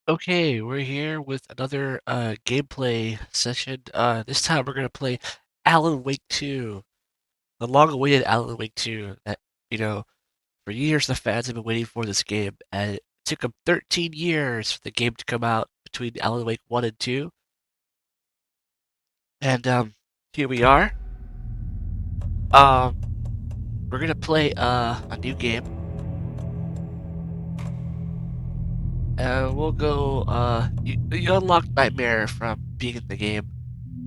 Okay, we're here with another gameplay session. This time we're gonna play Alan Wake 2, the long-awaited Alan Wake 2. That for years the fans have been waiting for this game, and it took them 13 years for the game to come out between Alan Wake 1 and 2. And here we are. Um, we're gonna play a new game. We'll go. You unlock Nightmare from being in the game,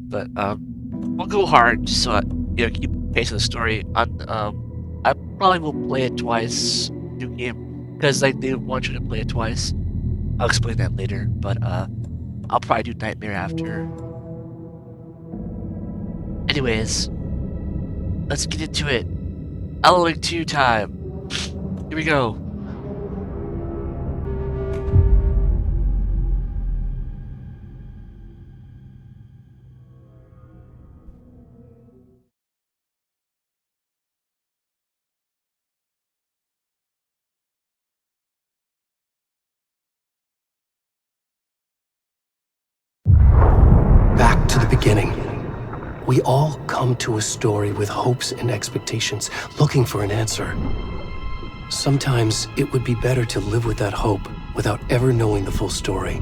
but we'll go hard just so keep pace of the story. I probably will play it twice, new game, because like they want you to play it twice. I'll explain that later, but I'll probably do Nightmare after. Anyways, let's get into it. Alan Wake 2 time. Here we go. Back to the beginning. We all come to a story with hopes and expectations, looking for an answer. Sometimes it would be better to live with that hope without ever knowing the full story.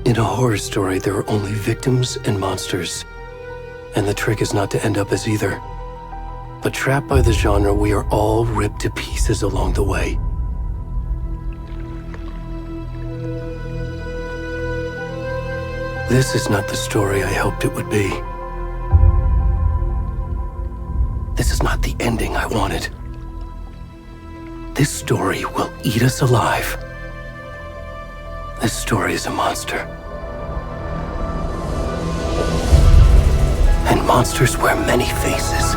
In a horror story, there are only victims and monsters. And the trick is not to end up as either. But trapped by the genre, we are all ripped to pieces along the way. This is not the story I hoped it would be. This is not the ending I wanted. This story will eat us alive. This story is a monster. And monsters wear many faces.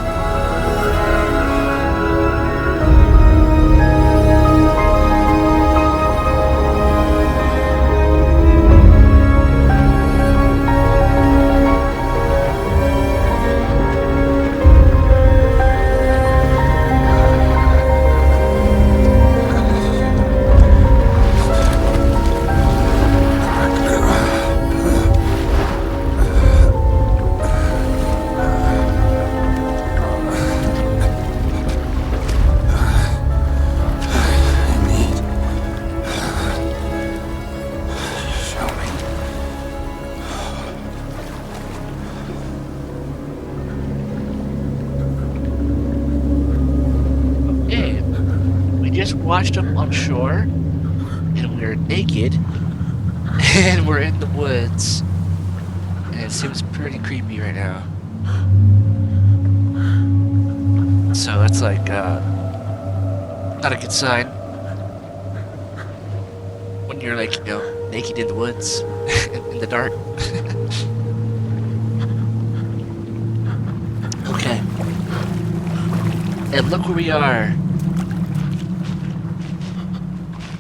Watched them on shore, and we're naked, and we're in the woods, and it seems pretty creepy right now. So that's like not a good sign when you're like naked in the woods in the dark. Okay, and look where we are.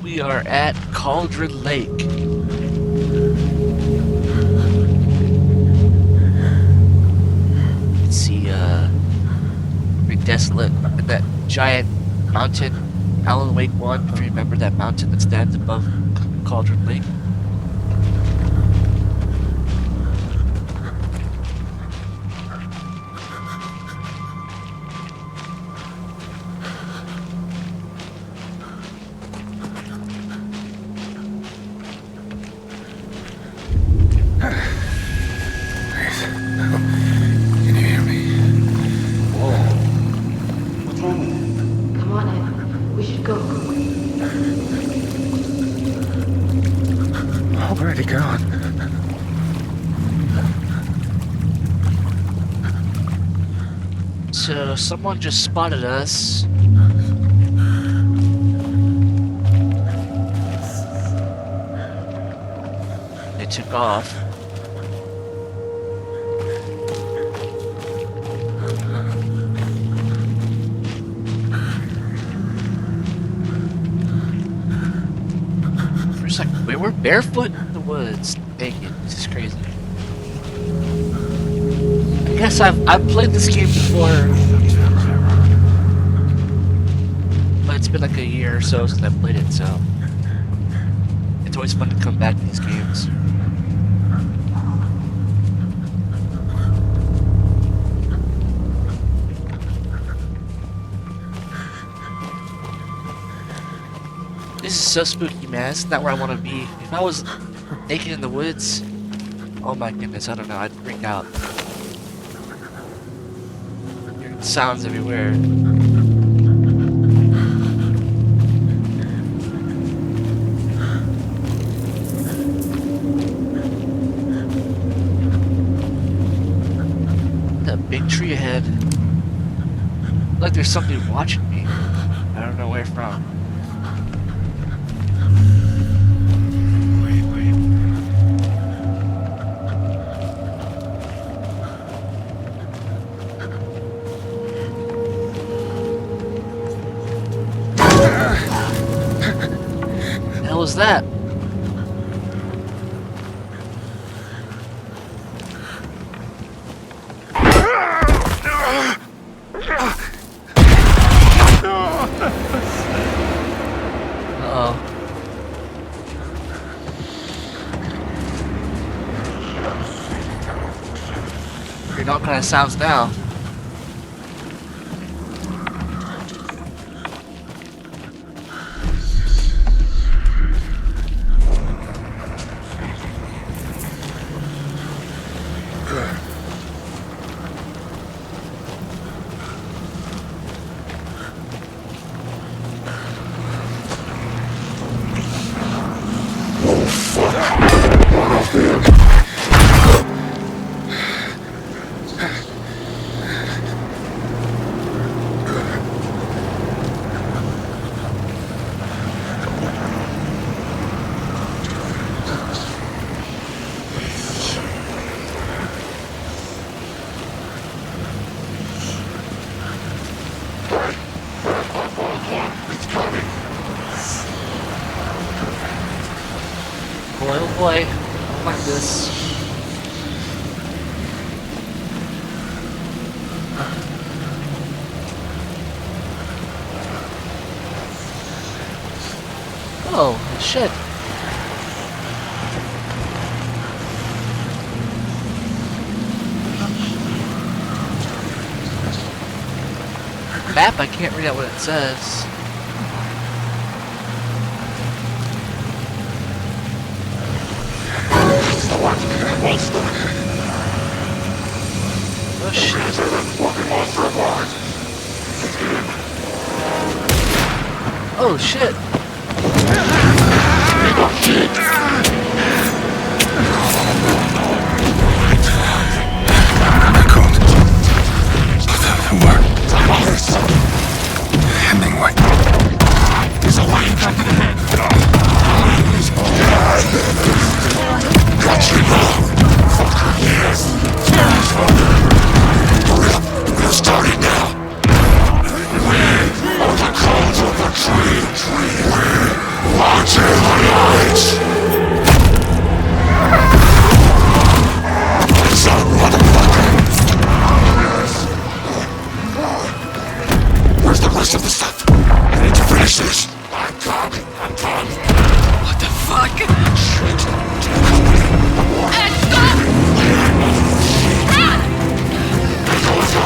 We are at Cauldron Lake. You can see very desolate, and that giant mountain, Alan Wake 1, if you remember that mountain that stands above Cauldron Lake. So someone just spotted us. They took off. For a second, wait, we're barefoot in the woods, naked. This is crazy. I guess I've played this game before, but it's been like a year or so since I played it, so it's always fun to come back to these games. This is so spooky, man. This is not where I want to be. If I was naked in the woods, oh my goodness, I don't know, I'd freak out. Hearing sounds everywhere. That big tree ahead. Like there's something watching me. I don't know where from. What the hell was that? Uh-oh. Hearing all kind of sounds now. Boy, oh boy, I don't like this. Oh, shit. Map, I can't read out what it says. Oh shit. Oh shit. Hemingway. He's alive. Got you now. We're starting now. On the clouds of the tree. Watching the lights. It's a motherfucker. Where's the rest of the stuff? I need to finish this. I'm coming. What the fuck? Shit. Stop! Run! Let's go.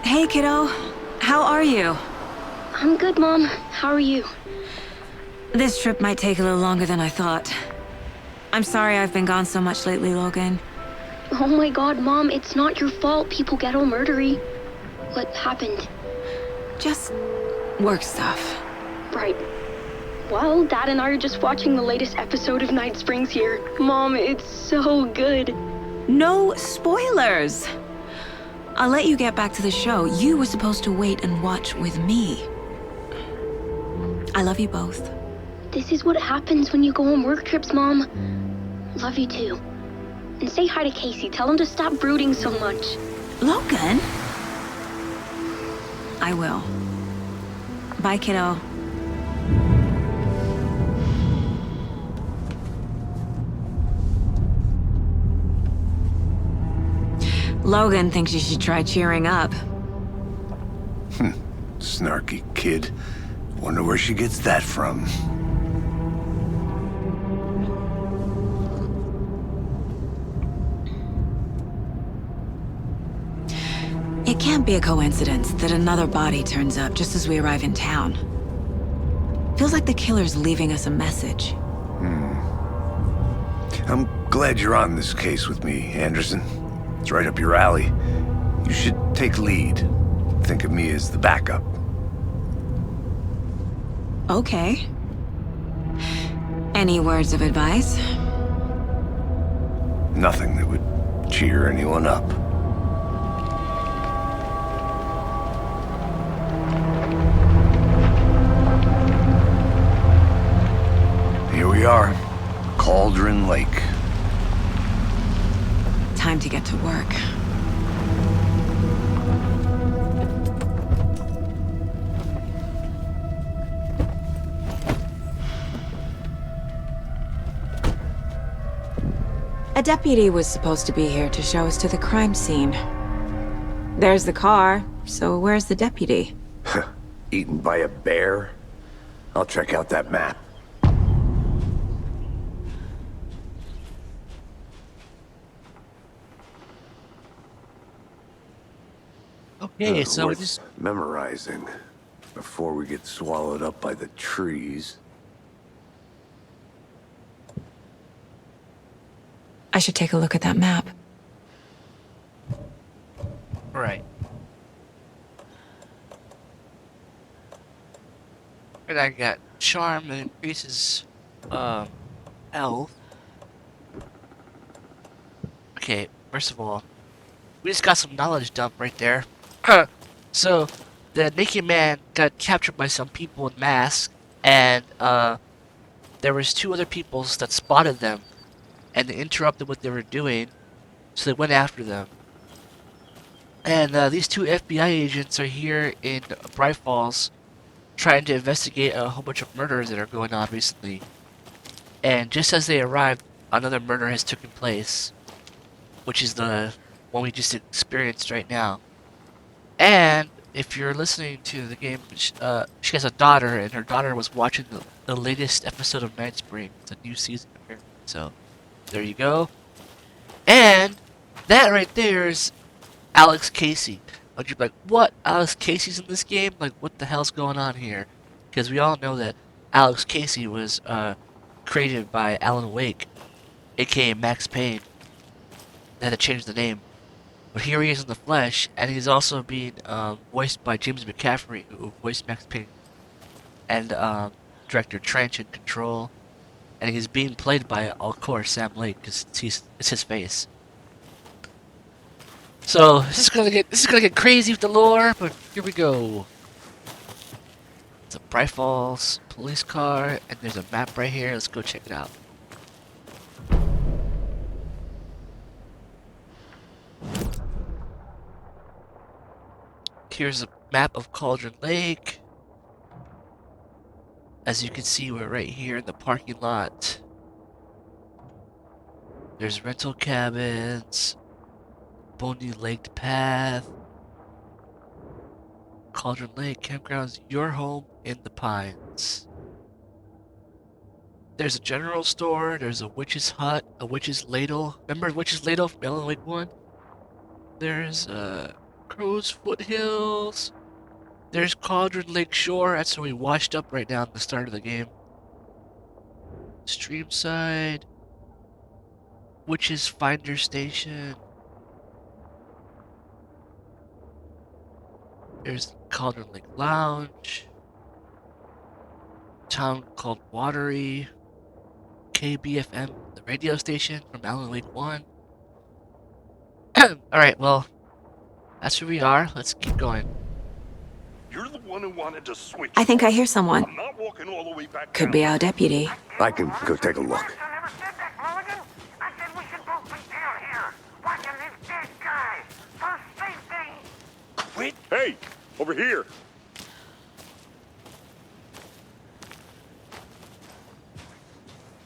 Hey, kiddo. How are you? I'm good, Mom. How are you? This trip might take a little longer than I thought. I'm sorry I've been gone so much lately, Logan. Oh my god, Mom, it's not your fault people get all murdery. What happened? Just work stuff. Right. Well, Dad and I are just watching the latest episode of Night Springs here. Mom, it's so good. No spoilers! I'll let you get back to the show. You were supposed to wait and watch with me. I love you both. This is what happens when you go on work trips, Mom. Love you too. And say hi to Casey. Tell him to stop brooding so much. Logan? I will. Bye, kiddo. Logan thinks you should try cheering up. Snarky kid. Wonder where she gets that from. It can't be a coincidence that another body turns up just as we arrive in town. Feels like the killer's leaving us a message. I'm glad you're on this case with me, Anderson. It's right up your alley. You should take lead. Think of me as the backup. Okay. Any words of advice? Nothing that would cheer anyone up. Here we are. Cauldron Lake. Time to get to work. A deputy was supposed to be here to show us to the crime scene. There's the car, so where's the deputy? Eaten by a bear? I'll check out that map. Okay, so we Worth just memorizing before we get swallowed up by the trees. I should take a look at that map. right. And I got charm that increases health. Okay, first of all, we just got some knowledge dump right there. So, the naked man got captured by some people in masks, and there was two other peoples that spotted them, and they interrupted what they were doing, so they went after them. And these two FBI agents are here in Bright Falls, trying to investigate a whole bunch of murders that are going on recently. And just as they arrived, another murder has taken place, which is the one we just experienced right now. And if you're listening to the game, she has a daughter, and her daughter was watching the latest episode of Night Springs, the new season apparently. So, there you go. And that right there is Alex Casey. Like, you're like, what? Alex Casey's in this game? Like, what the hell's going on here? Because we all know that Alex Casey was created by Alan Wake, aka Max Payne. They had to change the name. But here he is in the flesh, and he's also being voiced by James McCaffrey, who voiced Max Payne, and director Trench in Control, and he's being played by, of course, Sam Lake, because it's his face. So this is gonna get crazy with the lore, but here we go. It's a Bright Falls police car, and there's a map right here. Let's go check it out. Here's a map of Cauldron Lake. As you can see, we're right here in the parking lot. There's rental cabins, Bony-Legged Path, Cauldron Lake Campground's your home in the Pines. There's a general store, there's a witch's hut, a witch's ladle. Remember witch's ladle from Alan Wake 1? There's Crow's Foothills. There's Cauldron Lakeshore. That's where we washed up right now at the start of the game. Streamside. Witch's Finder Station. There's Cauldron Lake Lounge. Town called Watery. KBFM, the radio station from Alan Wake 1. Alright, well, that's where we are. Let's keep going. You're the one who wanted to switch. I think I hear someone. I'm not walking all the way back Could down. be our deputy. I can go take a look. I never said that, Mulligan. I said we should both be down here, watching this dead guy. For safety. Quit. Hey, over here.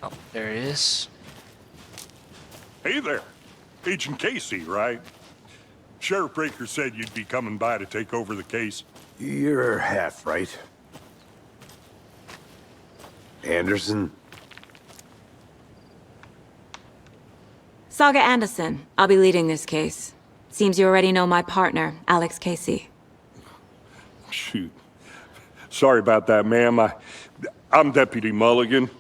Oh, there it is. Hey there. Agent Casey, right? Sheriff Breaker said you'd be coming by to take over the case. You're half right. Anderson? Saga Anderson. I'll be leading this case. Seems you already know my partner, Alex Casey. Shoot. Sorry about that, ma'am. I'm Deputy Mulligan.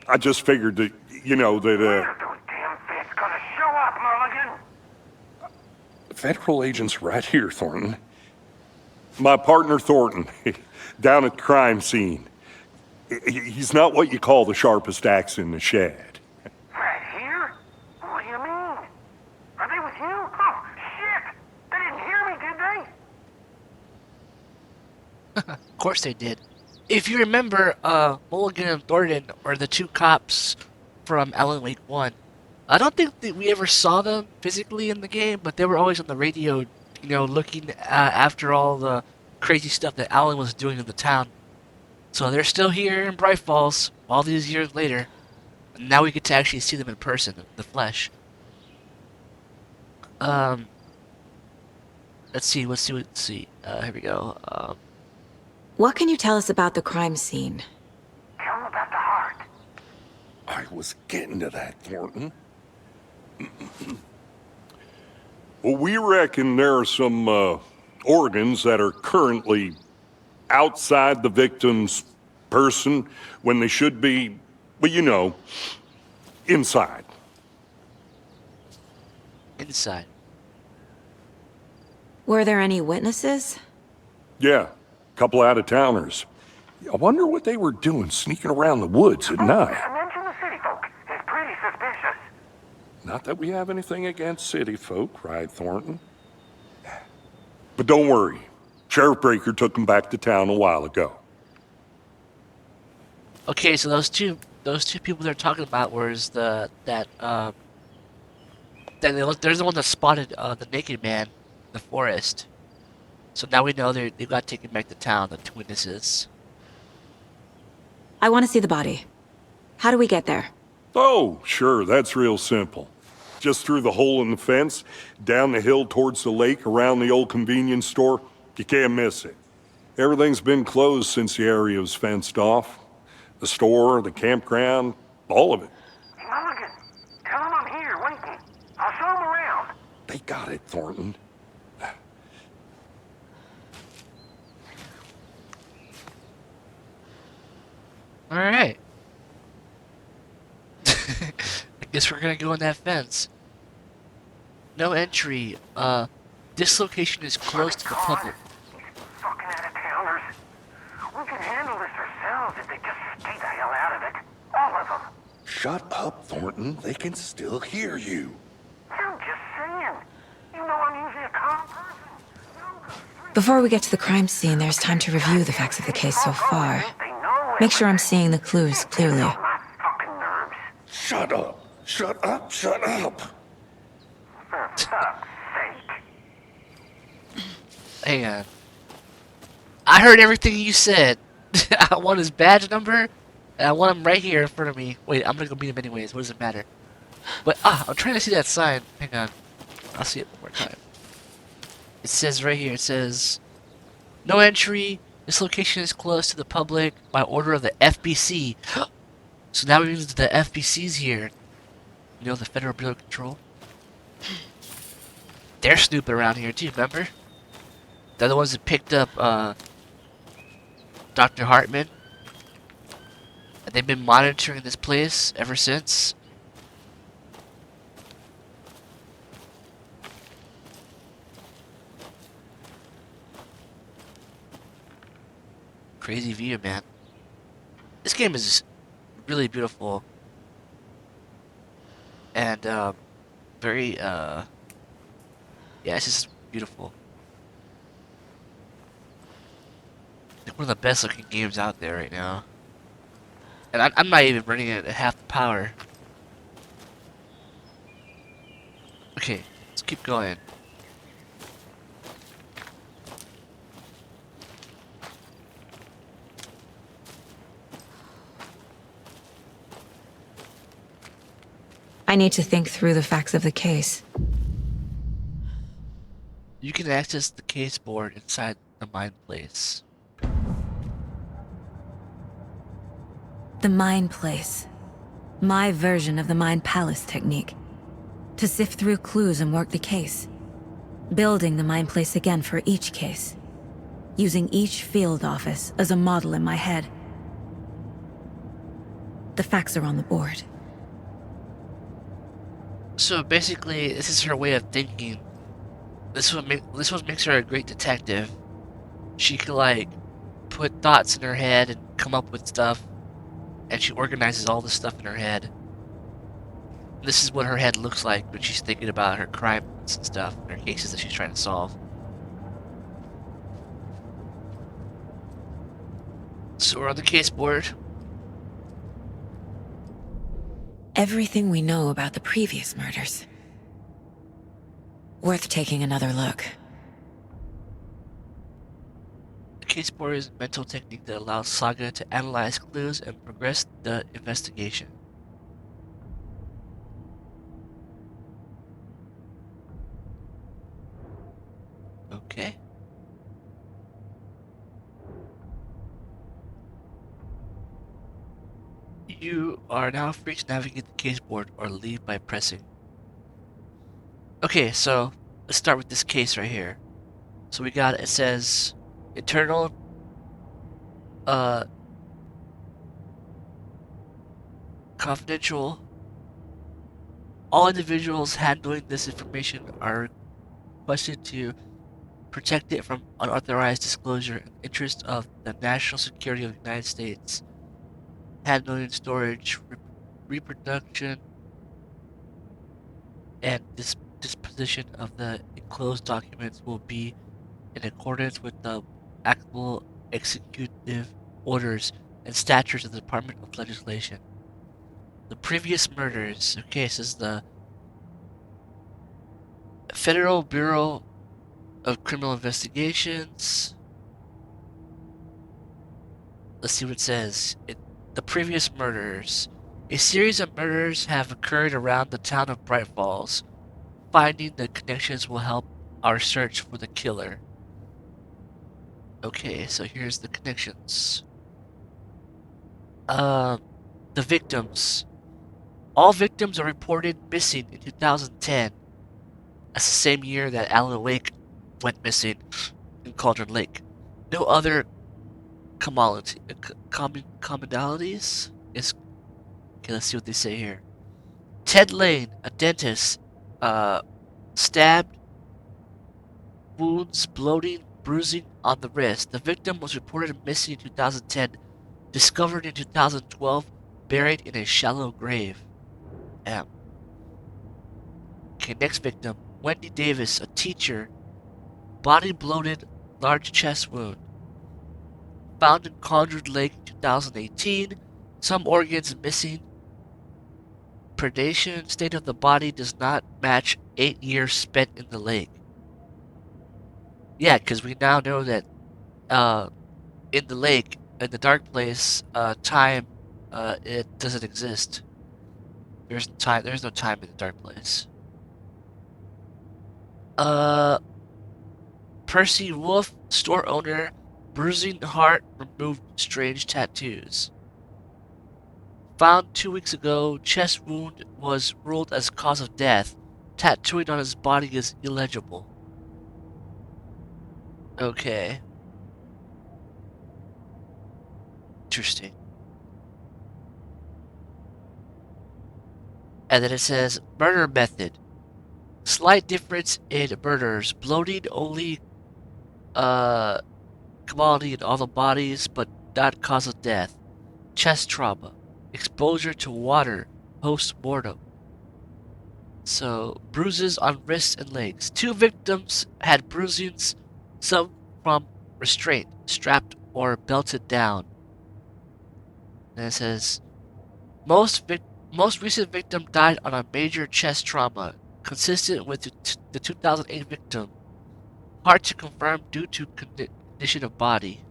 I just figured that, you know, that, When are those damn fists gonna show up, Mulligan? Federal agents right here, Thornton. My partner, Thornton, down at the crime scene. He's not what you call the sharpest axe in the shed. Right here? What do you mean? Are they with you? Oh, shit! They didn't hear me, did they? Of course they did. If you remember, Mulligan and Thornton were the two cops from Alan Wake 1. I don't think that we ever saw them physically in the game, but they were always on the radio, you know, looking after all the crazy stuff that Alan was doing in the town. So they're still here in Bright Falls, all these years later. And now we get to actually see them in person, in the flesh. Let's see. Here we go. What can you tell us about the crime scene? Tell them about the heart. I was getting to that, Thornton. Well, we reckon there are some organs that are currently outside the victim's person when they should be, well, you know, inside. Inside. Were there any witnesses? Yeah, a couple out-of-towners. I wonder what they were doing sneaking around the woods at night. Mention the city folk. It's pretty suspicious. Not that we have anything against city folk, right, Thornton? But don't worry. Sheriff Breaker took them back to town a while ago. Okay, so those two people they're talking about was there's the one that spotted the naked man in the forest. So now we know they got taken back to town, the two witnesses. I want to see the body. How do we get there? Oh, sure, that's real simple. Just through the hole in the fence, down the hill towards the lake, around the old convenience store. You can't miss it. Everything's been closed since the area was fenced off. The store, the campground, all of it. Mulligan, tell them I'm here waiting. I'll show them around. They got it, Thornton. Alright. I guess we're gonna go on that fence. No entry. This location is closed to the public. Fucking out-of-towners. We can handle this ourselves if they just stay the hell out of it. All of them. Shut up, Thornton. They can still hear you. I'm just saying. You know I'm usually a calm person. Before we get to the crime scene, there's time to review the facts of the case so far. Make sure I'm seeing the clues clearly. My fucking nerves. Shut up. Shut up. Shut up. For fuck's sake. Hang on. I heard everything you said. I want his badge number, and I want him right here in front of me. Wait, I'm gonna go meet him anyways. What does it matter? But, I'm trying to see that sign. Hang on. I'll see it one more time. It says right here, it says, no entry. This location is closed to the public by order of the FBC. So now it means the FBC's here. You know, the Federal Bureau of Control. They're snooping around here too, remember? They're the ones that picked up Dr. Hartman. And they've been monitoring this place ever since. Crazy view, man. This game is really beautiful. And very yeah, it's just beautiful. Like one of the best looking games out there right now. And I'm not even running it at half the power. Okay, let's keep going. I need to think through the facts of the case. You can access the case board inside the mine place. The mine place. My version of the mine palace technique. To sift through clues and work the case. Building the mine place again for each case. Using each field office as a model in my head. The facts are on the board. So basically, this is her way of thinking. This what makes her a great detective. She can like put thoughts in her head and come up with stuff, and she organizes all the stuff in her head. This is what her head looks like when she's thinking about her crimes and stuff, and her cases that she's trying to solve. So we're on the case board. Everything we know about the previous murders. Worth taking another look. The case board is a mental technique that allows Saga to analyze clues and progress the investigation. Okay. You are now free to navigate the case board or leave by pressing. Okay, so let's start with this case right here. So we got, it says, internal, confidential. All individuals handling this information are requested to protect it from unauthorized disclosure in the interest of the national security of the United States. Handling, storage, reproduction, and disposition of the enclosed documents will be in accordance with the applicable executive orders and statutes of the Department of Legislation. The previous murders. Okay, this is the Federal Bureau of Criminal Investigations. Let's see what it says. The previous murders. A series of murders have occurred around the town of Bright Falls. Finding the connections will help our search for the killer. Okay, so here's the connections. The victims. All victims are reported missing in 2010. That's the same year that Alan Wake went missing in Cauldron Lake. No other commonalities? Okay, let's see what they say here. Ted Lane, a dentist, stabbed, wounds, bloating, bruising on the wrist. The victim was reported missing in 2010, discovered in 2012, buried in a shallow grave. Damn. Okay, next victim. Wendy Davis, a teacher, body bloated, large chest wound. Found in Cauldron Lake in 2018, some organs missing. Predation state of the body does not match 8 years spent in the lake. Yeah, because we now know that in the lake, in the dark place, time, it doesn't exist. There's no time in the dark place. Percy Wolf, store owner, bruising heart, removed strange tattoos. Found 2 weeks ago, chest wound was ruled as cause of death. tattooing on his body is illegible. Okay. Interesting. And then it says murder method. Slight difference in murders. Bloating only quality in all the bodies, but not cause of death. Chest trauma. Exposure to water post-mortem. So, bruises on wrists and legs. 2 victims had bruisings, some from restraint, strapped or belted down. And it says, most recent victim died on a major chest trauma, consistent with the 2008 victim. Hard to confirm due to condition of body.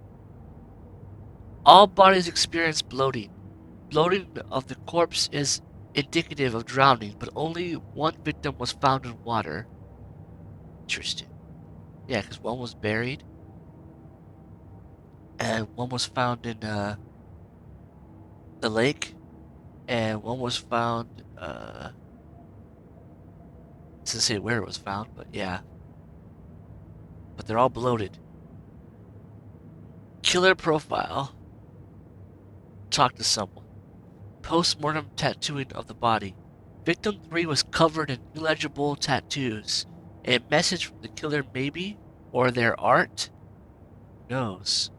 All bodies experience bloating. Bloating of the corpse is indicative of drowning, but only 1 victim was found in water. Interesting. Yeah, because 1 was buried, and 1 was found in the lake, and 1 was found. It doesn't say where it was found, but yeah. But they're all bloated. Killer profile. Talk to someone. Post-mortem tattooing of the body. Victim 3 was covered in illegible tattoos. A message from the killer maybe? Or their art? Who knows?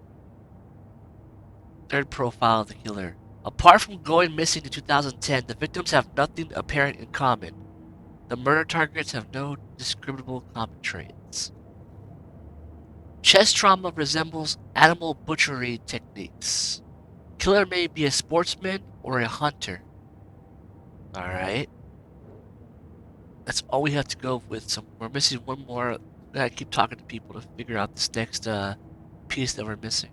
Third profile of the killer. Apart from going missing in 2010, the victims have nothing apparent in common. The murder targets have no discriminable common traits. Chest trauma resembles animal butchery techniques. Killer may be a sportsman or a hunter. Alright. That's all we have to go with. So we're missing 1 more. I gotta keep talking to people to figure out this next piece that we're missing.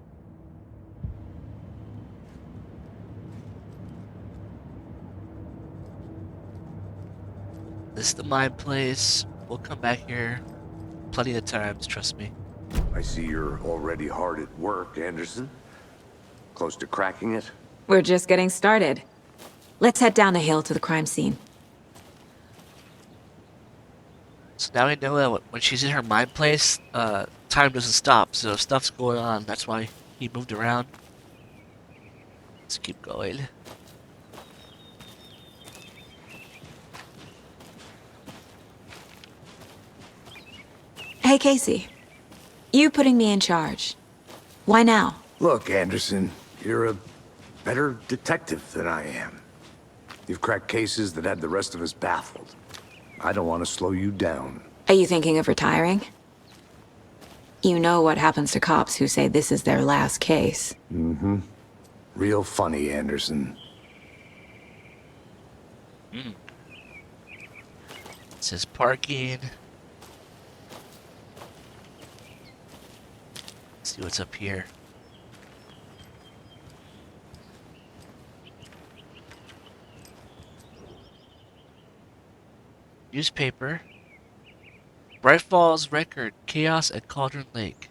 This is the mine place. We'll come back here plenty of times, trust me. I see you're already hard at work, Anderson. Close to cracking it? We're just getting started. Let's head down the hill to the crime scene. So now we know that when she's in her mine place, time doesn't stop. So stuff's going on. That's why he moved around. Let's keep going. Hey, Casey. You putting me in charge. Why now? Look, Anderson, you're a better detective than I am. You've cracked cases that had the rest of us baffled. I don't want to slow you down. Are you thinking of retiring? You know what happens to cops who say this is their last case. Mm-hmm. Real funny, Anderson. It says parking. Let's see what's up here. Newspaper. Bright Falls record. Chaos at Cauldron Lake.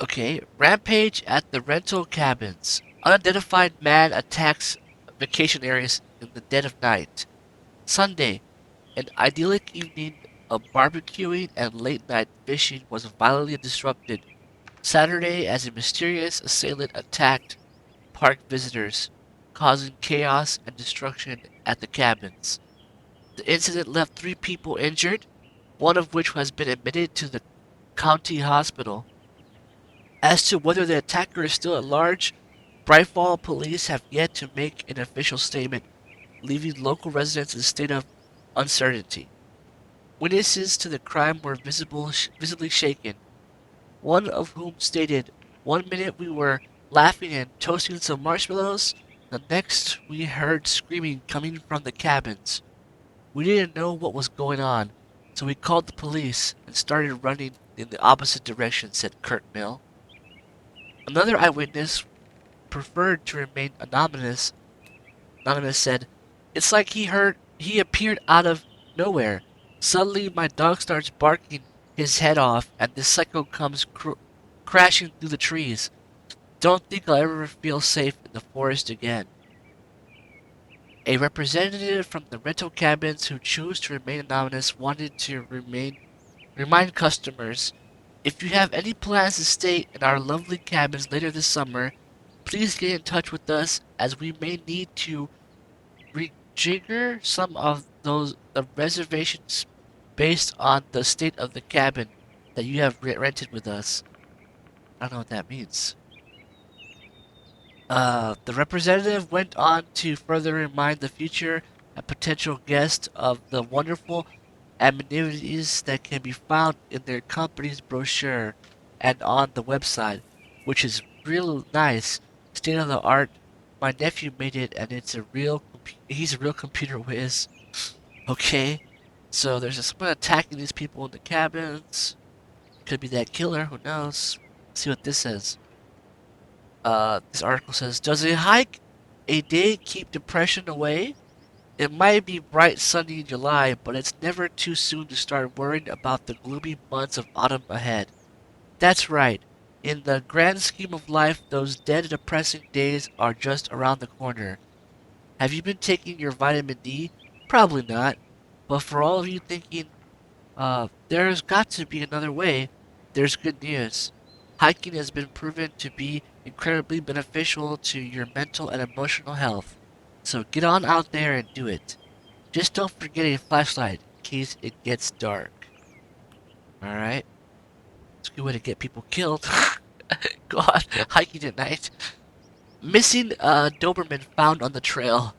Okay. Rampage at the rental cabins. Unidentified man attacks vacation areas in the dead of night. Sunday. An idyllic evening of barbecuing and late-night fishing was violently disrupted Saturday as a mysterious assailant attacked park visitors, causing chaos and destruction at the cabins. The incident left 3 people injured, one of which has been admitted to the county hospital. As to whether the attacker is still at large, Bright Falls police have yet to make an official statement, leaving local residents in a state of uncertainty. Witnesses to the crime were visibly shaken, one of whom stated, "1 minute we were laughing and toasting some marshmallows, the next we heard screaming coming from the cabins. We didn't know what was going on, so we called the police and started running in the opposite direction," said Kurt Mill. Another eyewitness preferred to remain anonymous. Anonymous said, "It's like he appeared out of nowhere. Suddenly my dog starts barking his head off and this psycho comes crashing through the trees. Don't think I'll ever feel safe in the forest again." A representative from the rental cabins who chose to remain anonymous wanted to remind customers, if you have any plans to stay in our lovely cabins later this summer, please get in touch with us as we may need to rejigger some of those reservations based on the state of the cabin that you have rented with us. I don't know what that means. The representative went on to further remind the future and potential guests of the wonderful amenities that can be found in their company's brochure and on the website, which is real nice, state of the art. My nephew made it, and he's a real computer whiz. Okay, so there's someone attacking these people in the cabins. Could be that killer. Who knows? Let's see what this says. This article says, does a hike a day keep depression away? It might be bright sunny in July, but it's never too soon to start worrying about the gloomy months of autumn ahead. That's right. In the grand scheme of life, those dead depressing days are just around the corner. Have you been taking your vitamin D? Probably not. But for all of you thinking, there's got to be another way, there's good news. Hiking has been proven to be incredibly beneficial to your mental and emotional health. So get on out there and do it. Just don't forget a flashlight in case it gets dark. Alright? It's a good way to get people killed. God, hiking at night. Missing Doberman found on the trail.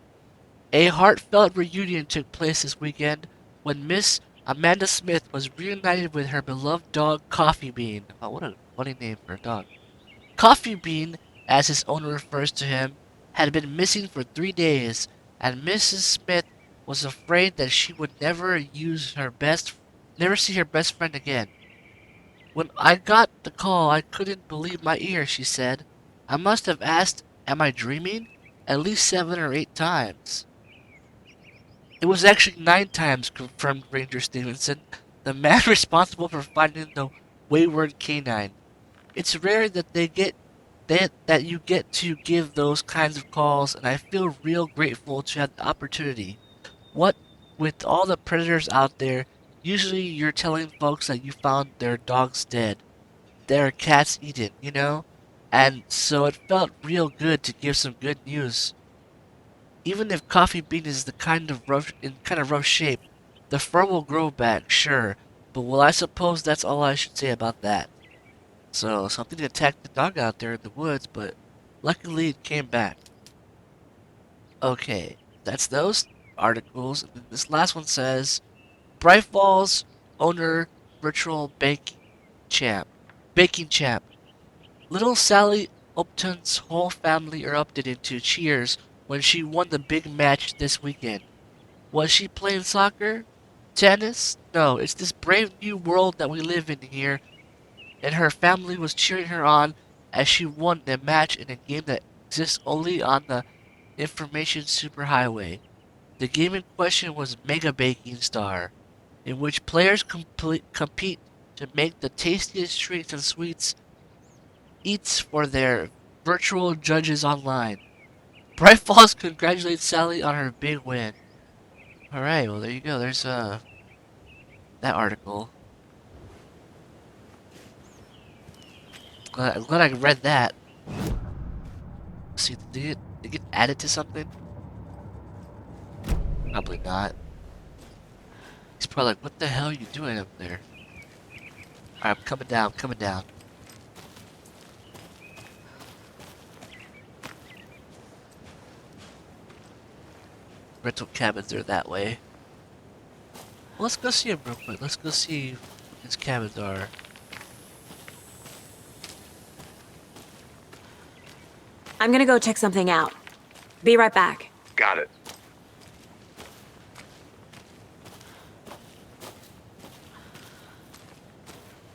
A heartfelt reunion took place this weekend when Miss Amanda Smith was reunited with her beloved dog Coffee Bean. Oh, what a funny name for a dog. Coffee Bean, as his owner refers to him, had been missing for 3 days, and Mrs. Smith was afraid that she would never see her best friend again. When I got the call, I couldn't believe my ears, she said. I must have asked, am I dreaming? At least 7 or 8 times. It was actually 9 times, confirmed Ranger Stevenson, the man responsible for finding the wayward canine. It's rare that you get to give those kinds of calls, and I feel real grateful to have the opportunity. What with all the predators out there, usually you're telling folks that you found their dogs dead, their cats eaten, you know? And so it felt real good to give some good news. Even if Coffee Bean is in kind of rough shape, the fur will grow back, sure. But well, I suppose that's all I should say about that. So something attacked the dog out there in the woods, but luckily it came back. Okay, that's those articles. And then this last one says, Bright Falls owner virtual baking champ. Little Sally Upton's whole family erupted into cheers when she won the big match this weekend. Was she playing soccer? Tennis? No, it's this brave new world that we live in here, and her family was cheering her on as she won the match in a game that exists only on the information superhighway. The game in question was Mega Baking Star, in which players compete to make the tastiest treats and sweets eats for their virtual judges online. Bright Falls congratulates Sally on her big win. Alright, well there you go. There's that article. I'm glad I read that. Let's see, did it get added to something? Probably not. He's probably like, what the hell are you doing up there? Alright, I'm coming down, coming down. Rental cabins are that way. Well, let's go see him real quick. Let's go see what his cabins are. I'm gonna go check something out. Be right back. Got it.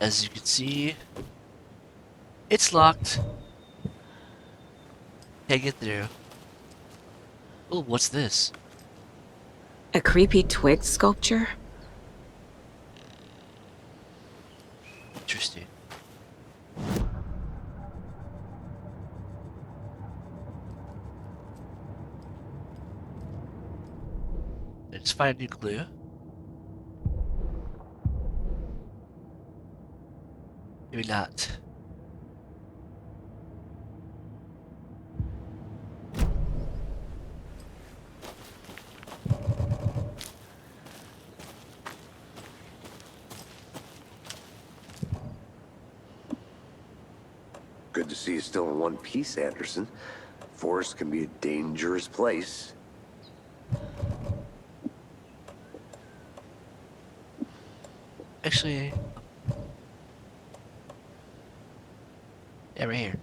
As you can see, it's locked. Can't get through. Oh, what's this? A creepy twig sculpture? Interesting. just find a new clue. Maybe not. Good to see you still in one piece, Anderson. Forest can be a dangerous place. Actually, yeah, right here.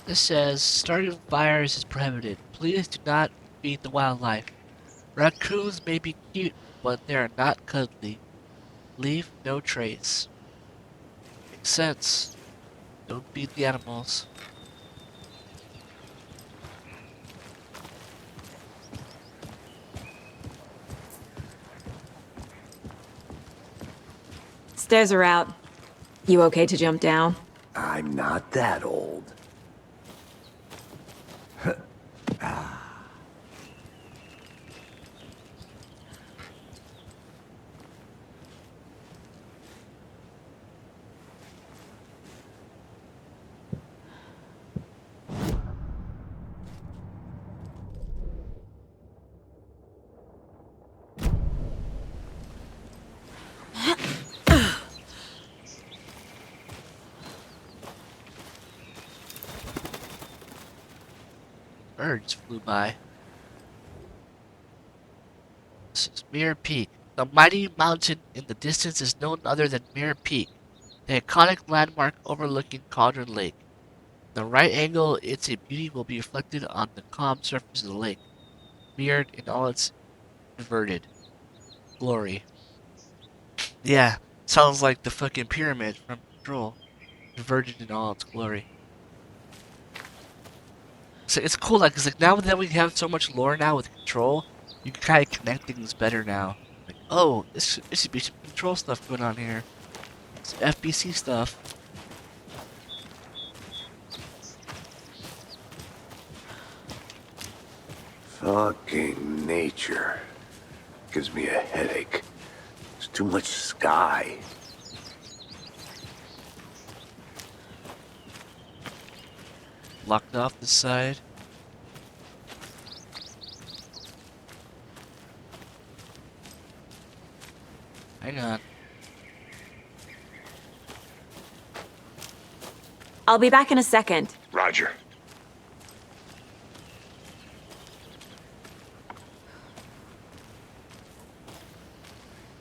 This says, starting fires is prohibited. Please do not feed the wildlife. Raccoons may be cute, but they are not cuddly. Leave no trace. Makes sense. Don't feed the animals. Stairs are out. You okay to jump down? I'm not that old. Birds flew by. This is Mirror Peak. The mighty mountain in the distance is none other than Mirror Peak, the iconic landmark overlooking Cauldron Lake. The right angle, its beauty will be reflected on the calm surface of the lake, mirrored in all its inverted glory. Yeah, sounds like the fucking pyramid from Control, inverted in all its glory. So it's cool, like, 'cause like now that we have so much lore now with Control, you can kind of connect things better now. Like, oh, this should be some Control stuff going on here. Some FBC stuff. Fucking nature. Gives me a headache. There's too much sky. Locked off this side. Hang on. I'll be back in a second. Roger.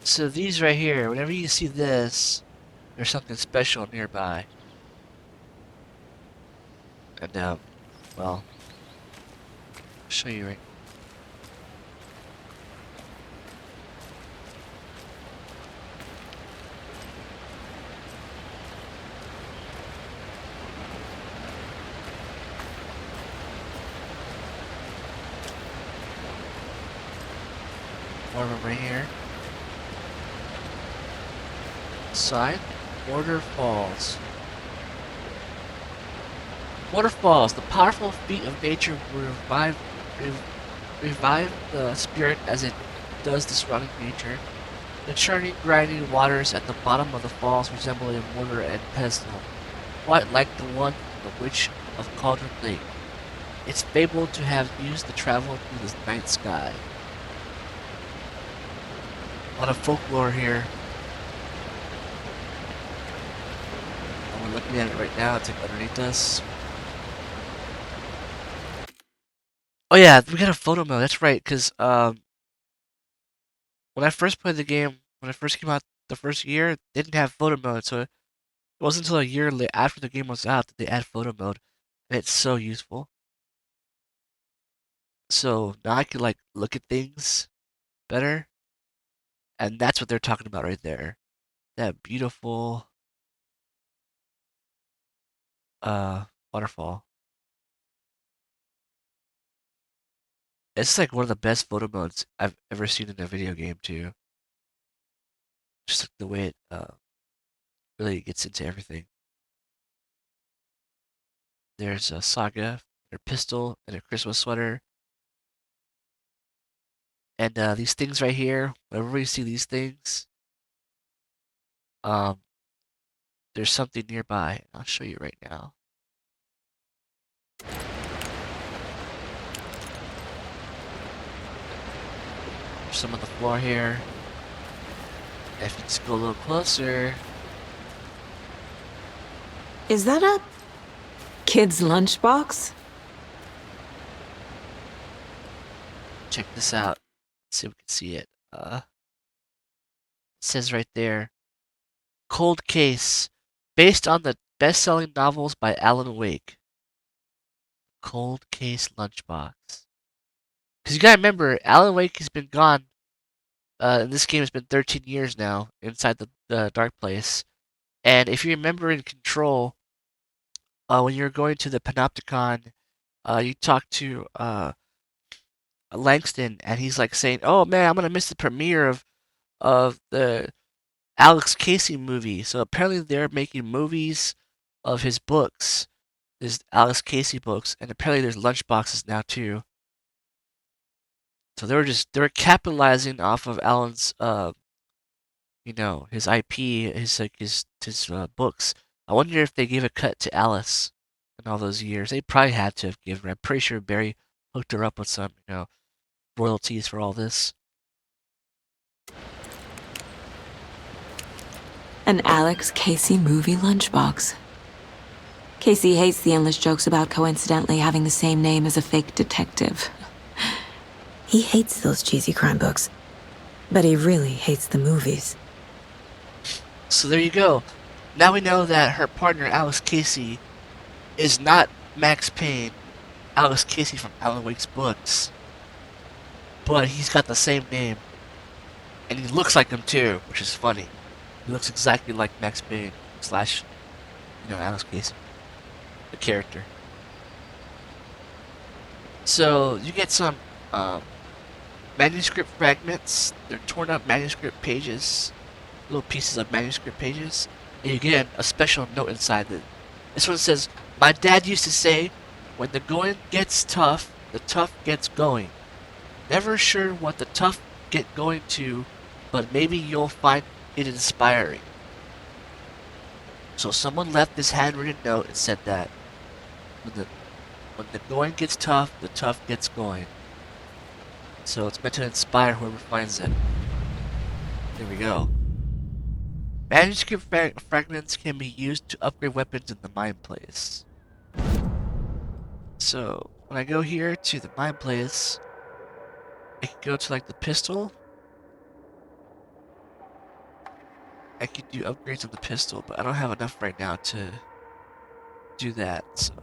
So these right here, whenever you see this, there's something special nearby. And well, I'll show you right. More of them right here. Side, Mortar Falls. Mortar Falls, the powerful feat of nature will revive the spirit as it does the surrounding nature. The churning, grinding waters at the bottom of the falls resemble a mortar and pestle, quite like the one from the Witch of Cauldron Lake. It's fabled to have used to travel through the night sky. A lot of folklore here. And we're looking at it right now. It's like underneath us. Oh yeah, we got a photo mode. That's right, because when I first played the game, when it first came out the first year, it didn't have photo mode. So it wasn't until a year after the game was out that they add photo mode. And it's so useful. So now I can like look at things better. And that's what they're talking about right there. That beautiful waterfall. It's like one of the best photo modes I've ever seen in a video game too. Just like the way it really gets into everything. There's a Saga, her pistol, and a Christmas sweater. And these things right here, whenever you see these things, um, there's something nearby. I'll show you right now. There's some on the floor here. If you just go a little closer, Is that a kid's lunchbox? check this out. Let's see if we can see it. It says right there, Cold Case, based on the best-selling novels by Alan Wake. Cold Case Lunchbox. Because you gotta remember, Alan Wake has been gone. In this game, it's been 13 years now inside the Dark Place. And if you remember in Control, when you're going to the Panopticon, you talk to Langston, and he's like saying, "Oh man, I'm gonna miss the premiere of the Alex Casey movie." So apparently they're making movies of his books, his Alex Casey books, and apparently there's lunchboxes now too. So they were capitalizing off of Alan's his IP, his books. I wonder if they gave a cut to Alice in all those years. They probably had to have given her. I'm pretty sure Barry hooked her up with some, royalties for all this. An Alex Casey movie lunchbox. Casey hates the endless jokes about coincidentally having the same name as a fake detective. He hates those cheesy crime books, but he really hates the movies. So there you go. Now we know that her partner, Alex Casey, is not Max Payne, Alex Casey from Alan Wake's books, but he's got the same name, and he looks like him too, which is funny. He looks exactly like Max Payne slash, Alex Casey, the character. So you get some manuscript fragments. They're torn up manuscript pages, little pieces of manuscript pages, and you get a special note inside it. This one says, "My dad used to say, when the going gets tough, the tough gets going. Never sure what the tough get going to, but maybe you'll find it inspiring." So someone left this handwritten note and said that when the going gets tough, the tough gets going. So it's meant to inspire whoever finds it. There we go. Manuscript fragments can be used to upgrade weapons in the mine place. So when I go here to the mine place, I can go to like the pistol. I could do upgrades of the pistol, but I don't have enough right now to do that. So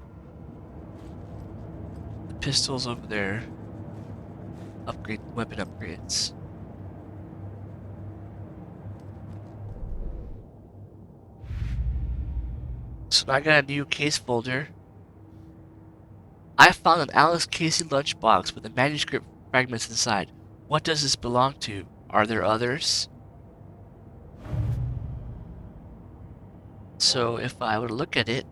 the pistol's over there. Upgrade weapon upgrades. So now I got a new case folder. I found an Alice Casey lunchbox with the manuscript fragments inside. What does this belong to? Are there others? So if I were to look at it,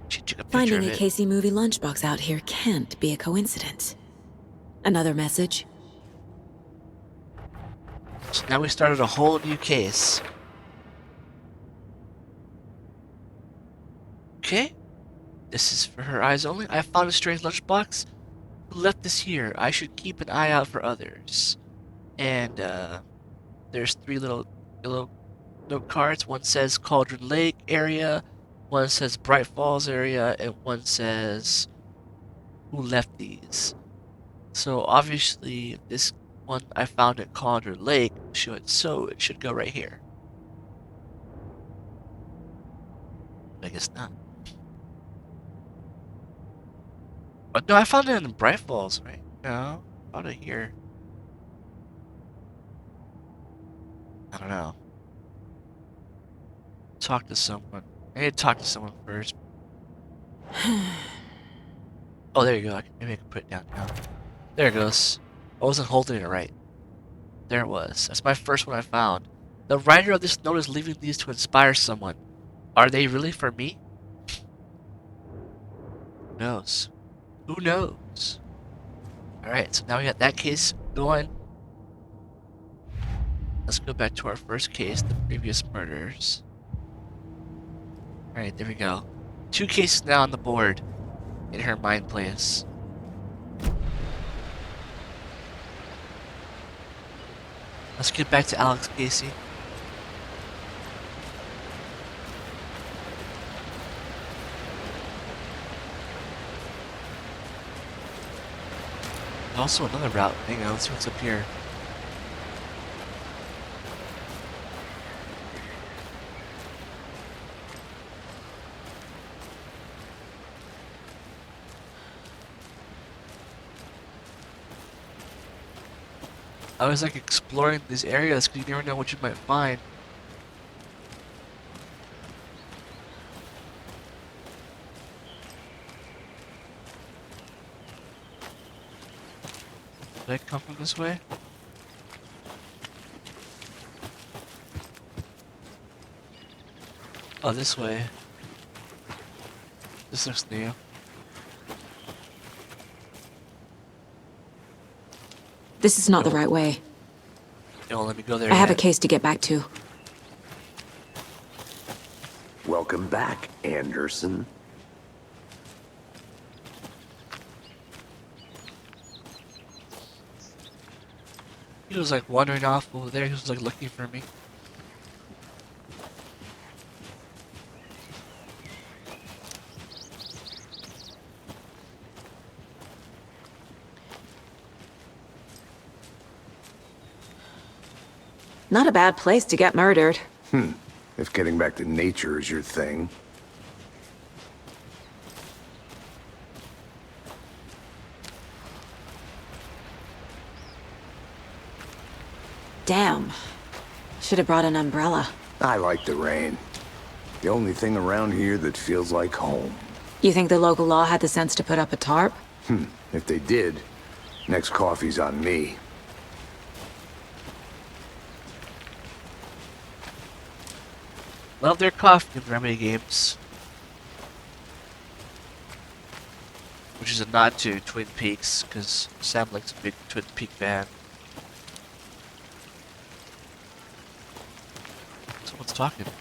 she took a picture Finding of a it. Casey movie lunchbox out here can't be a coincidence. Another message? So now we started a whole new case. Okay. This is for her eyes only. I found a strange lunchbox. Who left this here? I should keep an eye out for others. And there's three little note cards. One says Cauldron Lake area, one says Bright Falls area, and one says who left these. So obviously this one I found at Cauldron Lake, so it should go right here. I guess not. But no, I found it in Bright Falls, right? No. Out of here. I don't know. Talk to someone. I need to talk to someone first. Oh, there you go. Maybe I can put it down now. There it goes. I wasn't holding it right. There it was. That's my first one I found. The writer of this note is leaving these to inspire someone. Are they really for me? Who knows? Who knows? Alright, so now we got that case going. Let's go back to our first case, the previous murders. Alright, there we go. 2 cases now on the board in her mind place. Let's get back to Alex Casey. Also another route. Hang on, let's see what's up here. I was like exploring these areas because you never know what you might find. Did I come from this way? Oh, this way. This looks new. This is not the right way. Don't let me go there I have a yet. case to get back to. Welcome back, Anderson. He was like wandering off over there. He was like looking for me. Not a bad place to get murdered. If getting back to nature is your thing. Damn. Should have brought an umbrella. I like the rain. The only thing around here that feels like home. You think the local law had the sense to put up a tarp? If they did, next coffee's on me. Love their coffee in Remedy games. Which is a nod to Twin Peaks, because Sam likes a big Twin Peak fan. Someone's talking. No,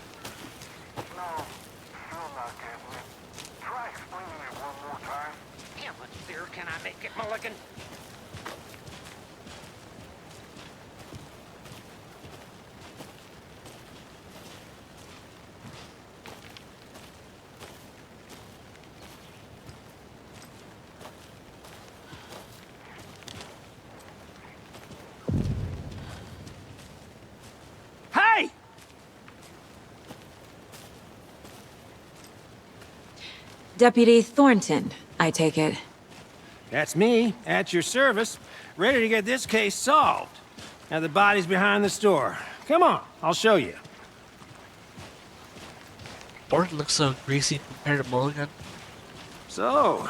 still not getting it. Try explaining it one more time. How much beer can I make it, Mulligan? Hey! Deputy Thornton, I take it. That's me, at your service, ready to get this case solved. Now the body's behind the store. Come on, I'll show you. Thornton looks so greasy compared to Mulligan. So,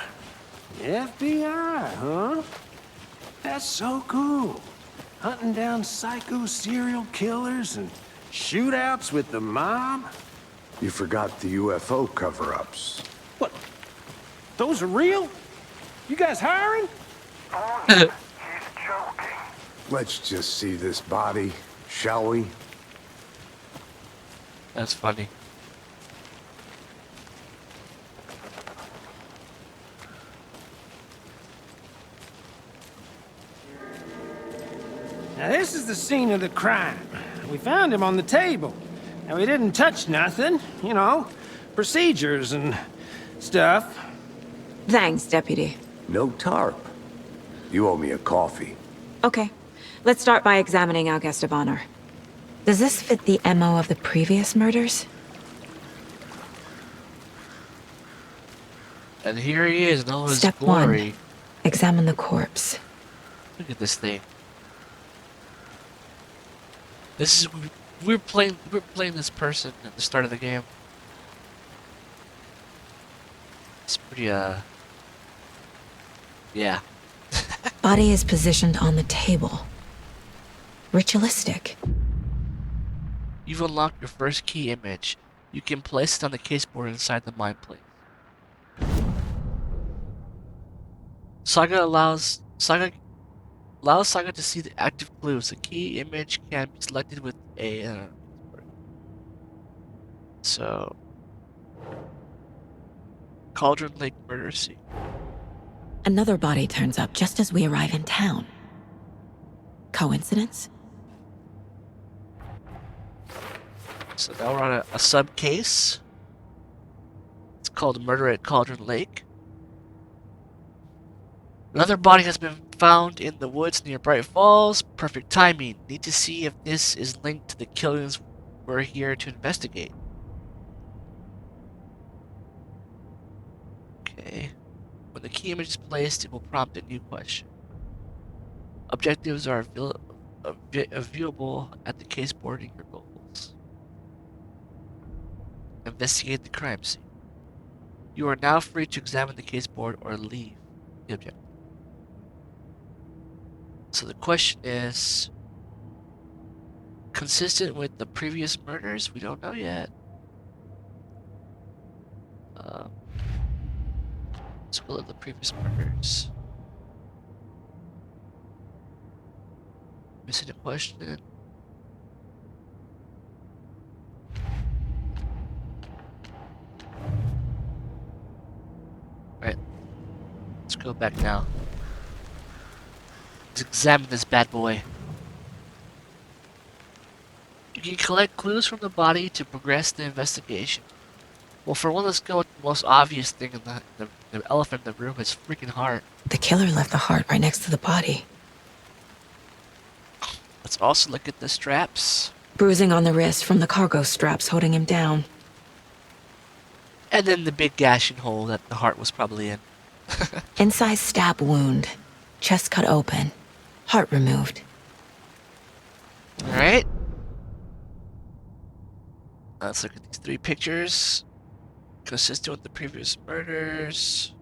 FBI, huh? That's so cool. Hunting down psycho serial killers and shootouts with the mob? You forgot the UFO cover-ups. What? Those are real? You guys hiring? Oh, he's joking. Let's just see this body, shall we? That's funny. Now this is the scene of the crime. We found him on the table. Now we didn't touch nothing, you know, procedures and stuff. Thanks, Deputy. No tarp. You owe me a coffee. Okay. Let's start by examining our guest of honor. Does this fit the MO of the previous murders? And here he is in all his Step glory. 1. Examine the corpse. Look at this thing. This is we're playing this person at the start of the game. It's pretty yeah. Body is positioned on the table. Ritualistic. You've unlocked your first key image. You can place it on the caseboard inside the mind plate. Saga allows Saga to see the active clues. The key image can be selected with a so Cauldron Lake murder scene. Another body turns up just as we arrive in town. Coincidence? So now we're on a sub case. It's called Murder at Cauldron Lake. Another body has been found in the woods near Bright Falls. Perfect timing. Need to see if this is linked to the killings we're here to investigate. Okay. When the key image is placed, it will prompt a new question. Objectives are viewable at the case board in your goals. Investigate the crime scene. You are now free to examine the case board or leave the objective. So the question is, consistent with the previous murders? We don't know yet. Let's go at the previous murders. Missing a question. Right. Let's go back now. Let's examine this bad boy. You can collect clues from the body to progress the investigation. Well, for one, let's go with the most obvious thing in the elephant in the room, his freaking heart. The killer left the heart right next to the body. Let's also look at the straps. Bruising on the wrist from the cargo straps holding him down. And then the big gashing hole that the heart was probably in. Inside stab wound. Chest cut open. Heart removed. Alright. Let's look at these three pictures. Consistent with the previous murders.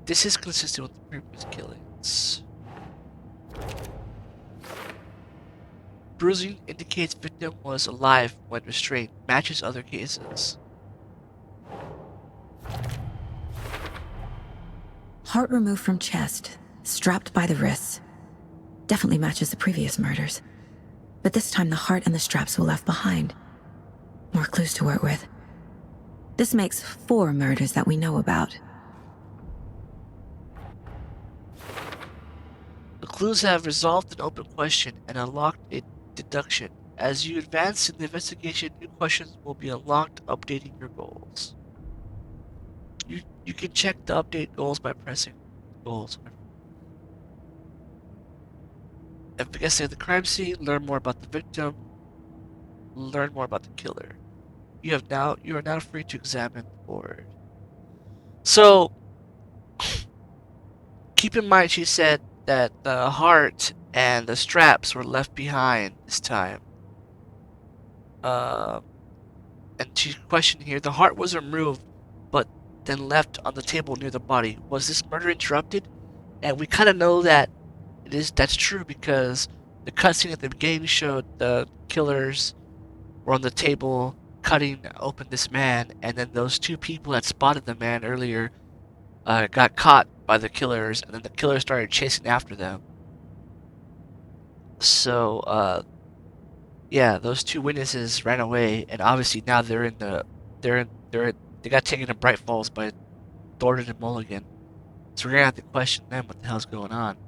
This is consistent with the previous killings. Bruising indicates victim was alive when restrained. Matches other cases. Heart removed from chest. Strapped by the wrists. Definitely matches the previous murders. But this time the heart and the straps were left behind. More clues to work with. This makes 4 murders that we know about. The clues have resolved an open question and unlocked a deduction. As you advance in the investigation, new questions will be unlocked, updating your goals. You can check the update goals by pressing goals. Investigate the crime scene, learn more about the victim, learn more about the killer. You are now free to examine the board. So keep in mind she said that the heart and the straps were left behind this time. And she questioned here, the heart was removed but then left on the table near the body. Was this murder interrupted? And we kind of know that that's true because the cutscene at the beginning showed the killers were on the table cutting open this man, and then those 2 people that spotted the man earlier got caught by the killers, and then the killers started chasing after them. So yeah, those 2 witnesses ran away, and obviously now they got taken to Bright Falls by Thornton and Mulligan. So we're gonna have to question them what the hell's going on.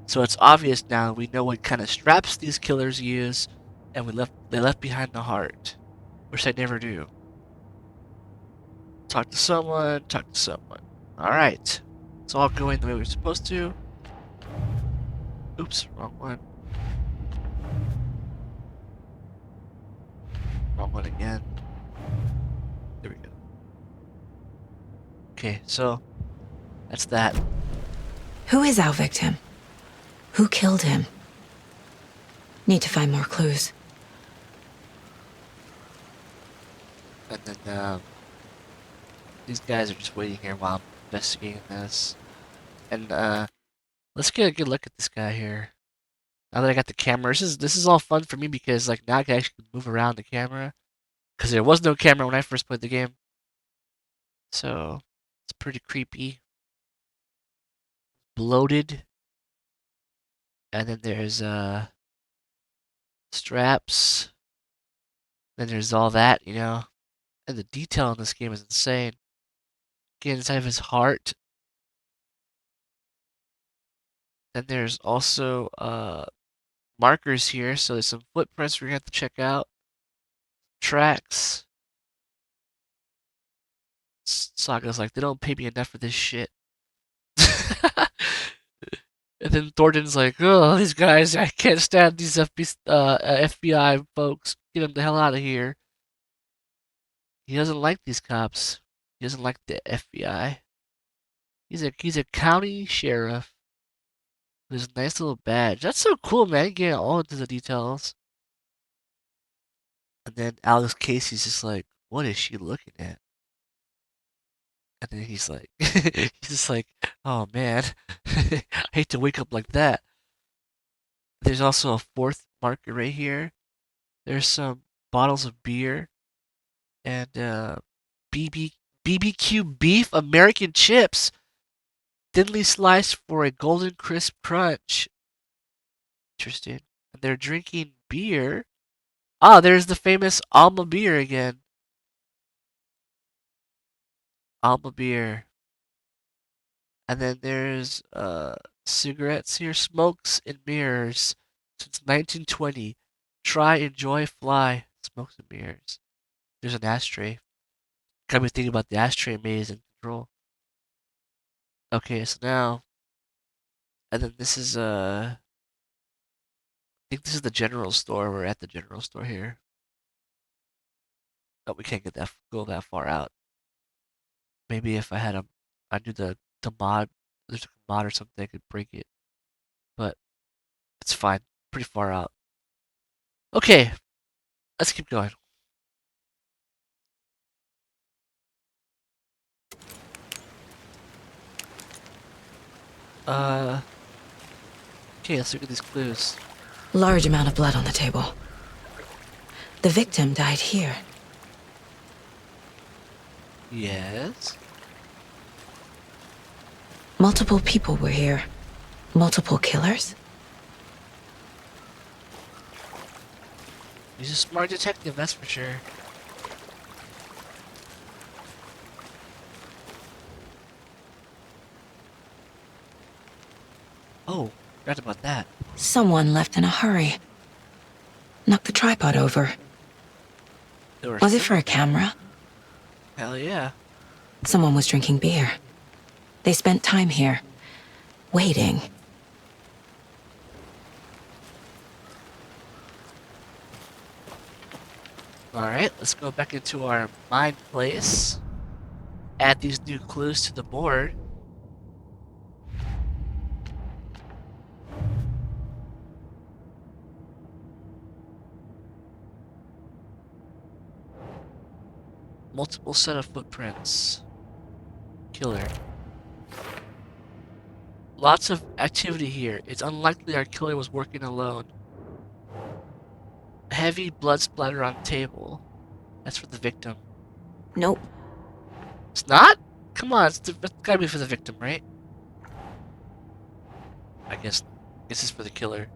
So it's obvious now we know what kind of straps these killers use, and they left behind the heart, which they never do. Talk to someone. Alright. It's all going the way we're supposed to. Oops, wrong one. Wrong one again. There we go. Okay, so that's that. Who is our victim? Who killed him? Need to find more clues. And then these guys are just waiting here while I'm investigating this. And let's get a good look at this guy here. Now that I got the camera, this is all fun for me because like now I can actually move around the camera. Because there was no camera when I first played the game. So it's pretty creepy. Bloated. And then there's straps. Then there's all that, you know. And the detail in this game is insane. Get inside of his heart. Then there's also markers here, so there's some footprints we're gonna have to check out. Tracks. Saga's like, they don't pay me enough for this shit. And then Thornton's like, oh, these guys, I can't stand these FBI folks. Get them the hell out of here. He doesn't like these cops. He doesn't like the FBI. He's a county sheriff with his nice little badge. That's so cool, man. You get all into the details. And then Alex Casey's just like, what is she looking at? And then he's like, he's just like, oh man, I hate to wake up like that. There's also a fourth marker right here. There's some bottles of beer and BBQ beef American chips, thinly sliced for a golden crisp crunch. Interesting. And they're drinking beer. Ah, there's the famous Alma beer again. Alma beer. And then there's cigarettes here. Smokes and mirrors since 1920. Try, enjoy, fly. Smokes and mirrors. There's an ashtray. Got me thinking about the ashtray maze and control. Okay, so now, and then this is I think this is the general store. We're at the general store here. Oh, we can't go that far out. Maybe if I do the mod, there's a mod or something, I could break it. But it's fine. Pretty far out. Okay, let's keep going. Okay, let's look at these clues. Large amount of blood on the table. The victim died here. Yes. Multiple people were here. Multiple killers? He's a smart detective, that's for sure. Oh, forgot about that. Someone left in a hurry. Knocked the tripod over. Was it for a camera? Hell yeah. Someone was drinking beer. They spent time here, waiting. Alright, let's go back into our mind place. Add these new clues to the board. Multiple set of footprints. Killer. Lots of activity here. It's unlikely our killer was working alone. Heavy blood splatter on table. That's for the victim. Nope. It's not? Come on, it's gotta be for the victim, right? I guess this is for the killer.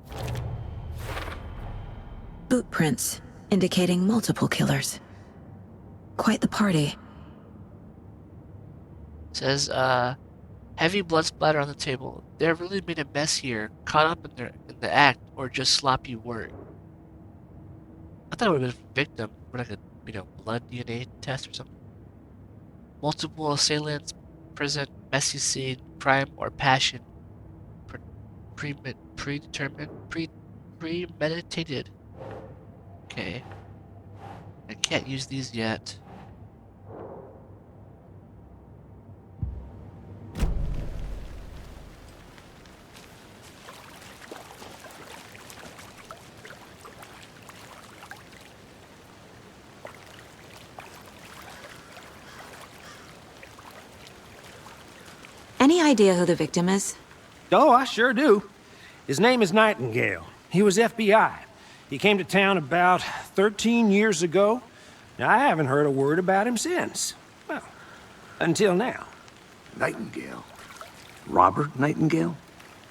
Boot prints, indicating multiple killers. Quite the party. It says, heavy blood splatter on the table. They really made a mess here, caught up in the act, or just sloppy work. I thought it would have been victim, for like a blood DNA test or something. Multiple assailants present messy scene, crime or passion. Predetermined, premeditated. Okay. I can't use these yet. Any idea who the victim is? Oh, I sure do. His name is Nightingale. He was FBI. He came to town about 13 years ago. Now, I haven't heard a word about him since. Well, until now. Nightingale? Robert Nightingale?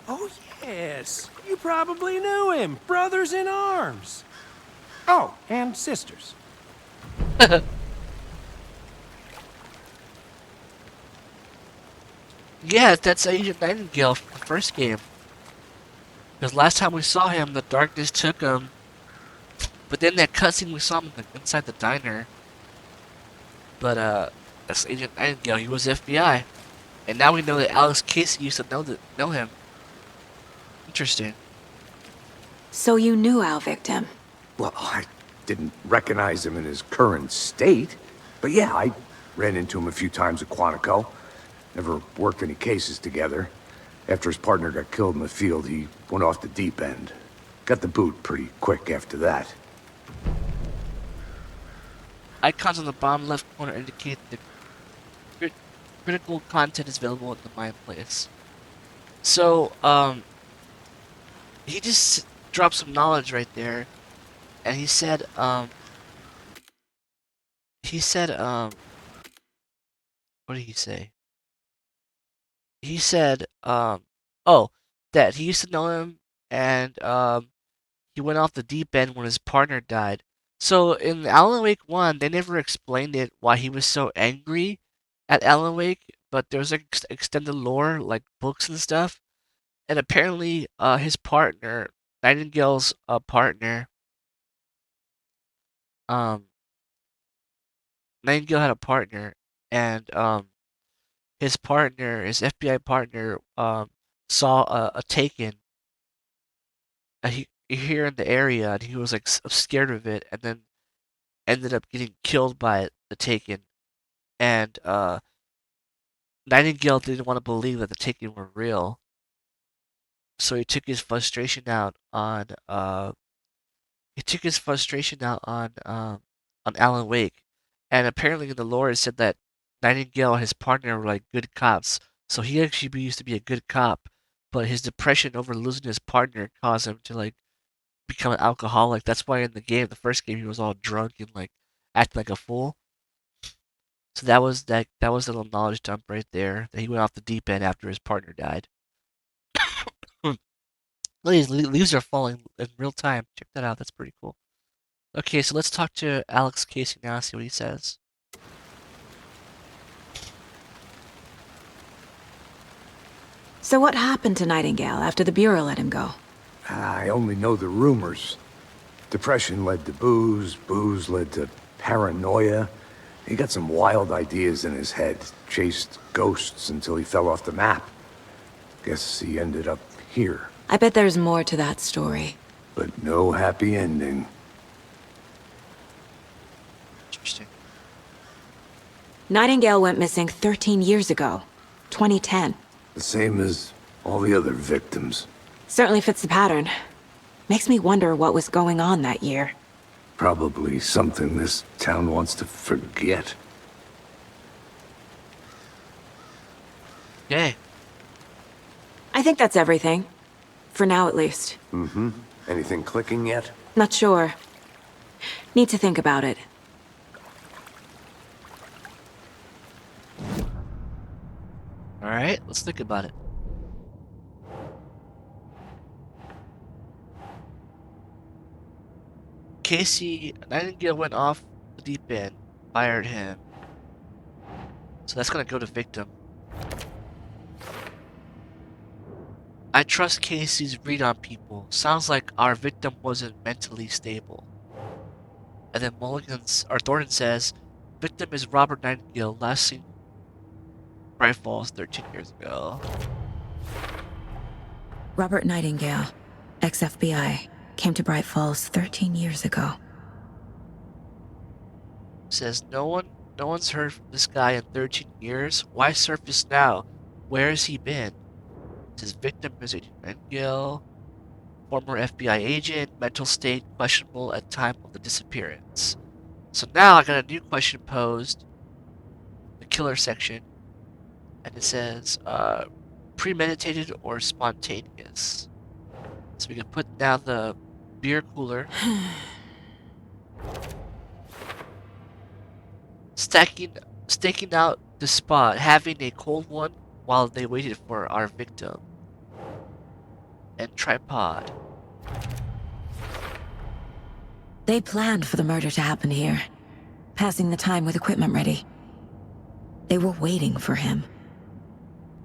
Oh, yes. You probably knew him. Brothers in arms. Oh, and sisters. Yeah, that's Agent Nightingale from the first game. Because last time we saw him, the darkness took him. But then that cutscene we saw him inside the diner. But that's Agent Nightingale. He was FBI, and now we know that Alex Casey used to know him. Interesting. So you knew our victim? Well, I didn't recognize him in his current state. But yeah, I ran into him a few times at Quantico. Never worked any cases together. After his partner got killed in the field, he went off the deep end. Got the boot pretty quick after that. Icons on the bottom left corner indicate the critical content is available at the Mind Place. So, he just dropped some knowledge right there, and he said, what did he say? He said, oh, that he used to know him, and, he went off the deep end when his partner died. So in Alan Wake 1, they never explained it why he was so angry at Alan Wake, but there's like extended lore, like books and stuff. And apparently, his partner, Nightingale's partner, um, Nightingale had a partner, and his partner, his FBI partner, saw a Taken here in the area, and he was like scared of it, and then ended up getting killed by the Taken. And Nightingale didn't want to believe that the Taken were real, so he took his frustration out on Alan Wake. And apparently in the lore it said that Nightingale and his partner were like good cops. So he actually used to be a good cop, but his depression over losing his partner caused him to like become an alcoholic. That's why in the game, the first game, he was all drunk and like acting like a fool. So that was a little knowledge dump right there. That he went off the deep end after his partner died. These leaves are falling in real time. Check that out. That's pretty cool. Okay, so let's talk to Alex Casey now. See what he says. So what happened to Nightingale after the Bureau let him go? I only know the rumors. Depression led to booze, booze led to paranoia. He got some wild ideas in his head, chased ghosts until he fell off the map. Guess he ended up here. I bet there's more to that story. But no happy ending. Interesting. Nightingale went missing 13 years ago, 2010. The same as all the other victims. Certainly fits the pattern. Makes me wonder what was going on that year. Probably something this town wants to forget. Yay. I think that's everything. For now, at least. Mm-hmm. Anything clicking yet? Not sure. Need to think about it. Alright, let's think about it. Nightingale went off the deep end, fired him. So that's gonna go to victim. I trust Casey's read on people. Sounds like our victim wasn't mentally stable. And then Thornton says, victim is Robert Nightingale, last seen Bright Falls 13 years ago. Robert Nightingale, ex-FBI, came to Bright Falls 13 years ago. Says no one's heard from this guy in 13 years. Why surface now? Where has he been? Says victim is Agent Nightingale, former FBI agent, mental state questionable at time of the disappearance. So now I got a new question posed. The killer section. and it says premeditated or spontaneous. So we can put down the beer cooler. Staking out the spot, having a cold one while they waited for our victim. And tripod. They planned for the murder to happen here, passing the time with equipment ready. They were waiting for him.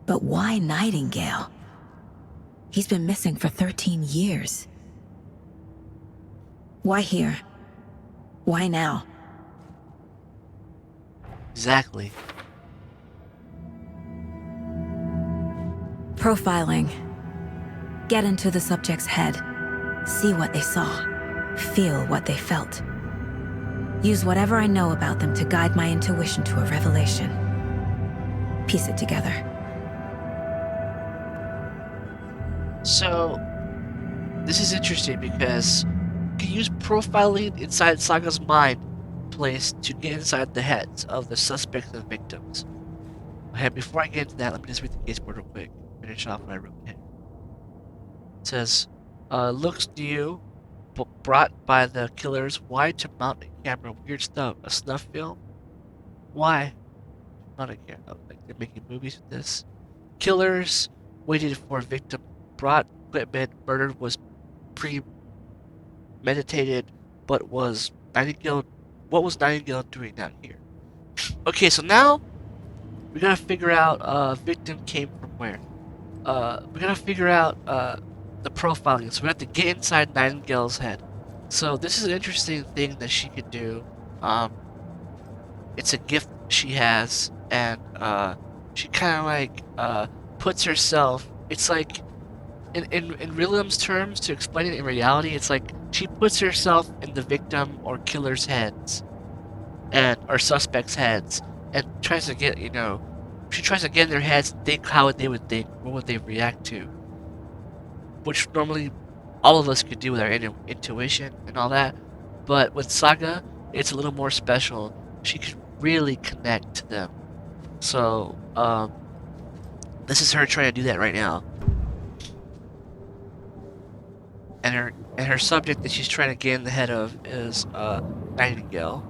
But why Nightingale? He's been missing for 13 years. Why here? Why now? Exactly. Profiling. Get into the subject's head. See what they saw. Feel what they felt. Use whatever I know about them to guide my intuition to a revelation. Piece it together. So, this is interesting because you can use profiling inside Saga's mind place to get inside the heads of the suspects and victims. Okay, before I get into that, let me just read the case board real quick. Finish off what I wrote here. It says, looks new, brought by the killers. Why to mount a camera? Weird stuff. A snuff film? Why? Not a camera. Oh, like they're making movies with this. Killers waited for victim. Brought equipment. Murdered was premeditated, but was Nightingale. What was Nightingale doing down here? Okay, so now we gotta figure out victim came from where. We gotta figure out the profiling. So we have to get inside Nightingale's head. So this is an interesting thing that she could do. It's a gift she has, and she kind of like puts herself. It's like in realism's terms, to explain it in reality, it's like she puts herself in the victim or killer's heads, or suspect's heads, and tries to get she tries to get in their heads and think how they would think, what would they react to, which normally all of us could do with our intuition and all that, but with Saga, it's a little more special. She could really connect to them. So, this is her trying to do that right now. And her subject that she's trying to get in the head of is Nightingale.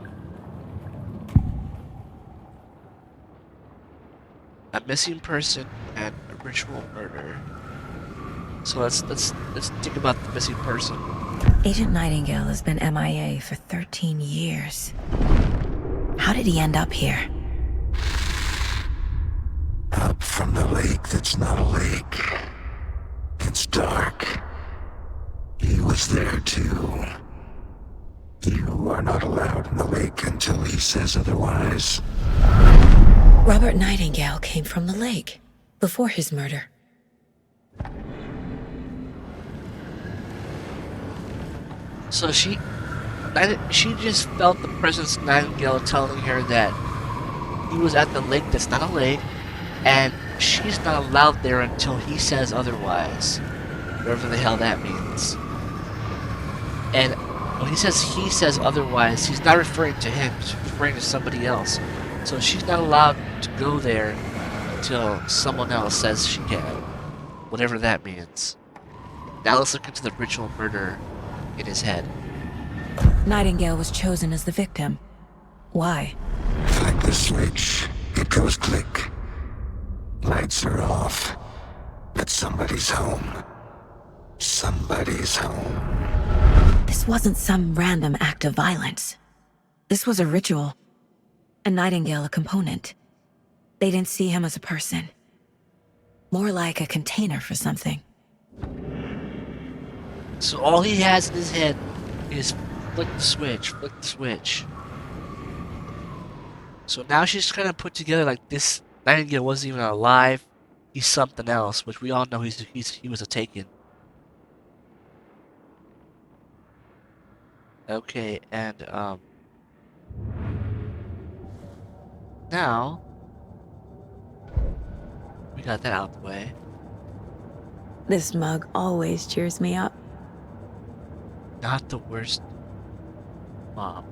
A missing person and a ritual murder. So let's think about the missing person. Agent Nightingale has been MIA for 13 years. How did he end up here? Up from the lake that's not a lake. It's dark. He was there too. You are not allowed in the lake until he says otherwise. Robert Nightingale came from the lake before his murder. So she just felt the presence of Nightingale telling her that he was at the lake that's not a lake, and she's not allowed there until he says otherwise. Whatever the hell that means. And when he says otherwise, he's not referring to him, he's referring to somebody else. So she's not allowed to go there until someone else says she can. Whatever that means. Now let's look into the ritual murder in his head. Nightingale was chosen as the victim. Why? Flick the switch. It goes click. Lights are off. But somebody's home. Somebody's home. This wasn't some random act of violence. This was a ritual. And Nightingale a component. They didn't see him as a person. More like a container for something. So all he has in his head is flick the switch, flick the switch. So now she's kind of put together like this Nightingale wasn't even alive. He's something else, which we all know he was a Taken. Okay, and now we got that out of the way. This mug always cheers me up. Not the worst mom.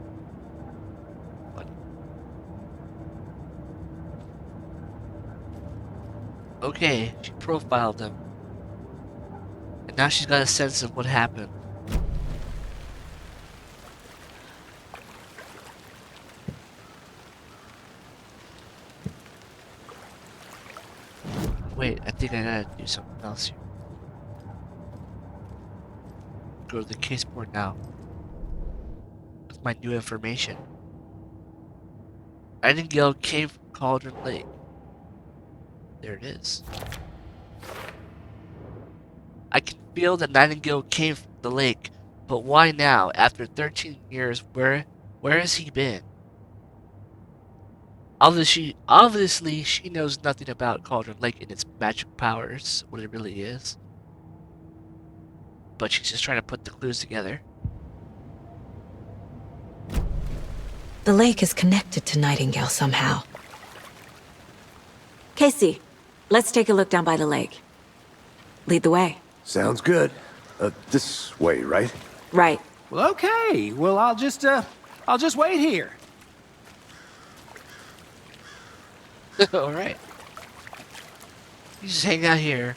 But Okay, she profiled him. And now she's got a sense of what happened. Wait, I think I gotta do something else here. Go to the case board now. With my new information. Nightingale came from Cauldron Lake. There it is. I can feel that Nightingale came from the lake, but why now, after 13 years, where has he been? Obviously, she knows nothing about Cauldron Lake and its magic powers, what it really is. But she's just trying to put the clues together. The lake is connected to Nightingale somehow. Casey, let's take a look down by the lake. Lead the way. Sounds good. This way, right? Right. Well, okay. Well, I'll just wait here. Alright. You just hang out here.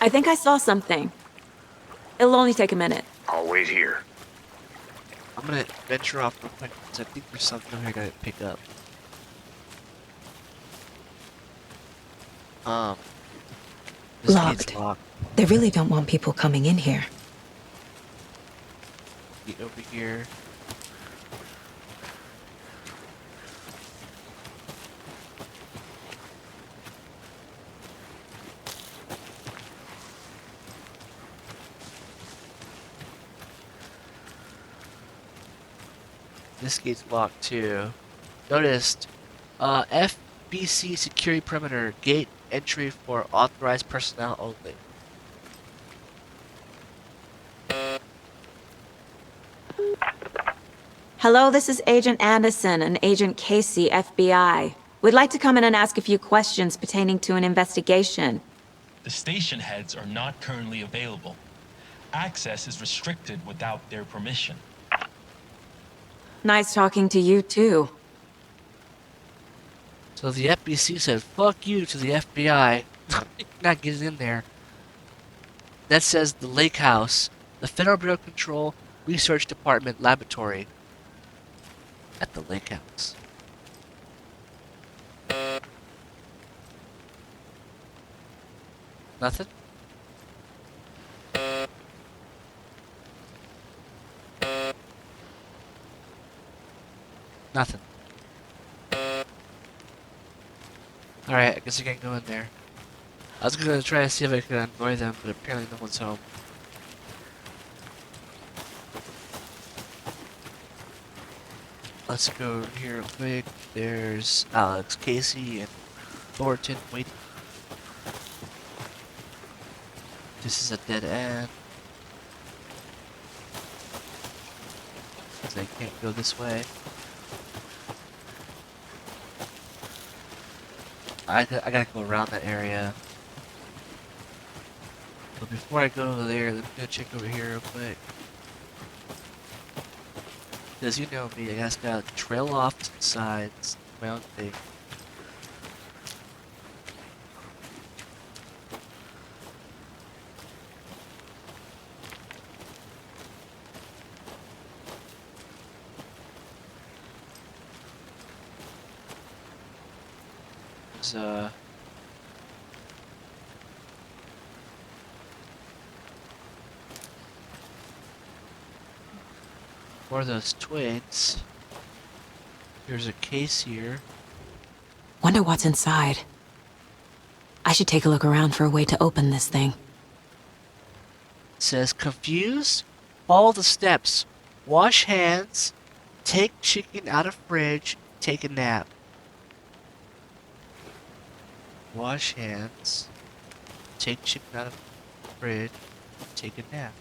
I think I saw something. It'll only take a minute. I'll wait here. I'm gonna venture off real quick because I think there's something I gotta pick up. This gate's locked. They really don't want people coming in here. Get over here. This gate's locked too. Noticed, FBC security perimeter gate entry for authorized personnel only. Hello, this is Agent Anderson and Agent Casey, FBI. We'd like to come in and ask a few questions pertaining to an investigation. The station heads are not currently available. Access is restricted without their permission. Nice talking to you, too. So the FBC said, fuck you to the FBI. Not getting in there. That says the Lake House, the Federal Bureau of Control Research Department Laboratory. At the Lake House. Nothing? Nothing. Alright, I guess I can't go in there. I was gonna try to see if I could annoy them, but apparently no one's home. Let's go here real quick. There's Alex, Casey, and Thornton waiting. This is a dead end. Because I can't go this way. I gotta go around that area. But before I go over there, let me go check over here real quick. Because you know me, I just gotta trail off to the sides, my own thing. There's more of those twigs. There's a case here. Wonder what's inside. I should take a look around for a way to open this thing. It says, confused? Follow the steps. Wash hands. Take chicken out of fridge. Take a nap. Wash hands. Take chicken out of fridge. Take a nap.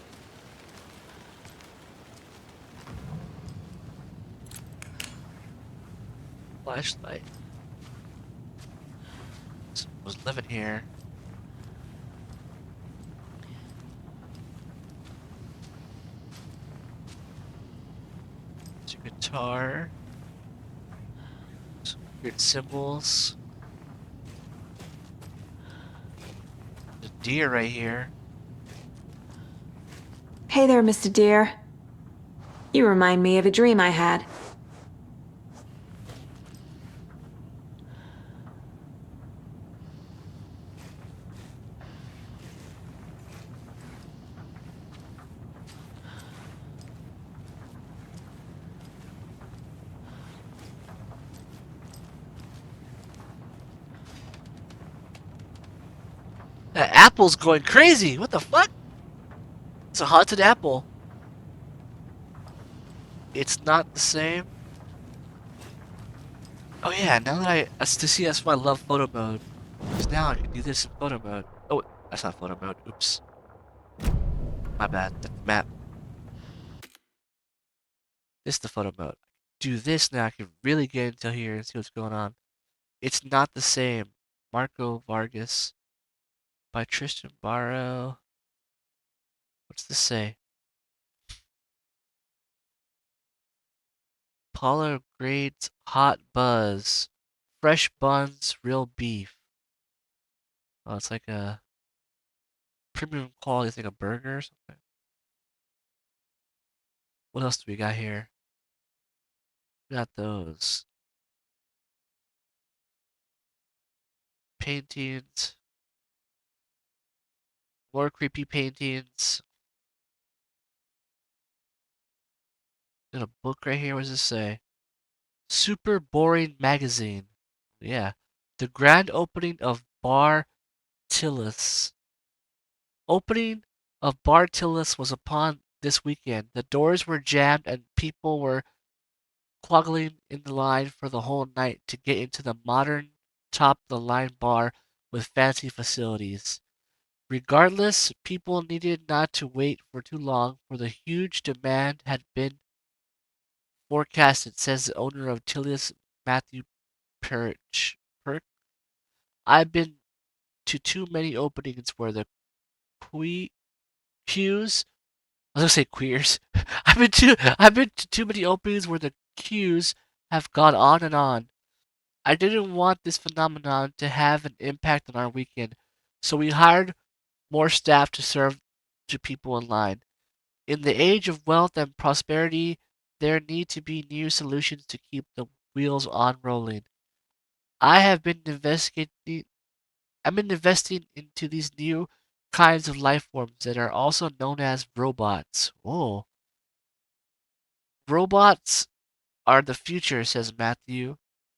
Flashlight. Someone was living here. There's a guitar. Some weird symbols. deer right here. Hey there, Mr. Deer. You remind me of a dream I had. That apple's going crazy. What the fuck? It's a haunted apple. It's not the same. Oh yeah, now that that's why I love photo mode. Because now I can do this in photo mode. Oh, that's not photo mode. Oops. My bad. That's the map. This is the photo mode. Do this now. I can really get into here and see what's going on. It's not the same. Marco Vargas by Tristan Barrow. What's this say? Paula Grade's Hot Buzz. Fresh buns, real beef. Oh, it's like a premium quality. It's like a burger or something. What else do we got here? We got those. Paintings. More creepy paintings. Got a book right here. What does this say? Super boring magazine. Yeah. The grand opening of Bar Tillis. Opening of Bar Tillis was upon this weekend. The doors were jammed and people were clogging in the line for the whole night to get into the modern top-of-the-line bar with fancy facilities. Regardless, people needed not to wait for too long, for the huge demand had been forecasted, says the owner of Tillis, Matthew Perch. I've been to too many openings where the queues. I was gonna say queers. I've been to too many openings where the queues have gone on and on. I didn't want this phenomenon to have an impact on our weekend, so we hired more staff to serve to people in line. In the age of wealth and prosperity, there need to be new solutions to keep the wheels on rolling. I have been investigating I've been investing into these new kinds of life forms that are also known as robots. Oh, robots are the future, says Matthew.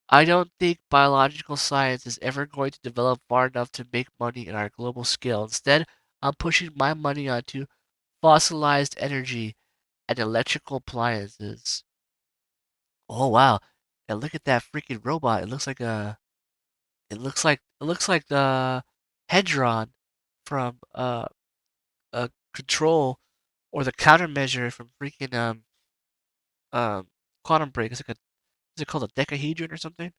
I don't think biological science is ever going to develop far enough to make money in our global scale. Instead, I'm pushing my money onto fossilized energy and electrical appliances. Oh wow. And look at that freaking robot. It looks like the Hedron from Control or the countermeasure from freaking Quantum Break. Is it called a decahedron or something?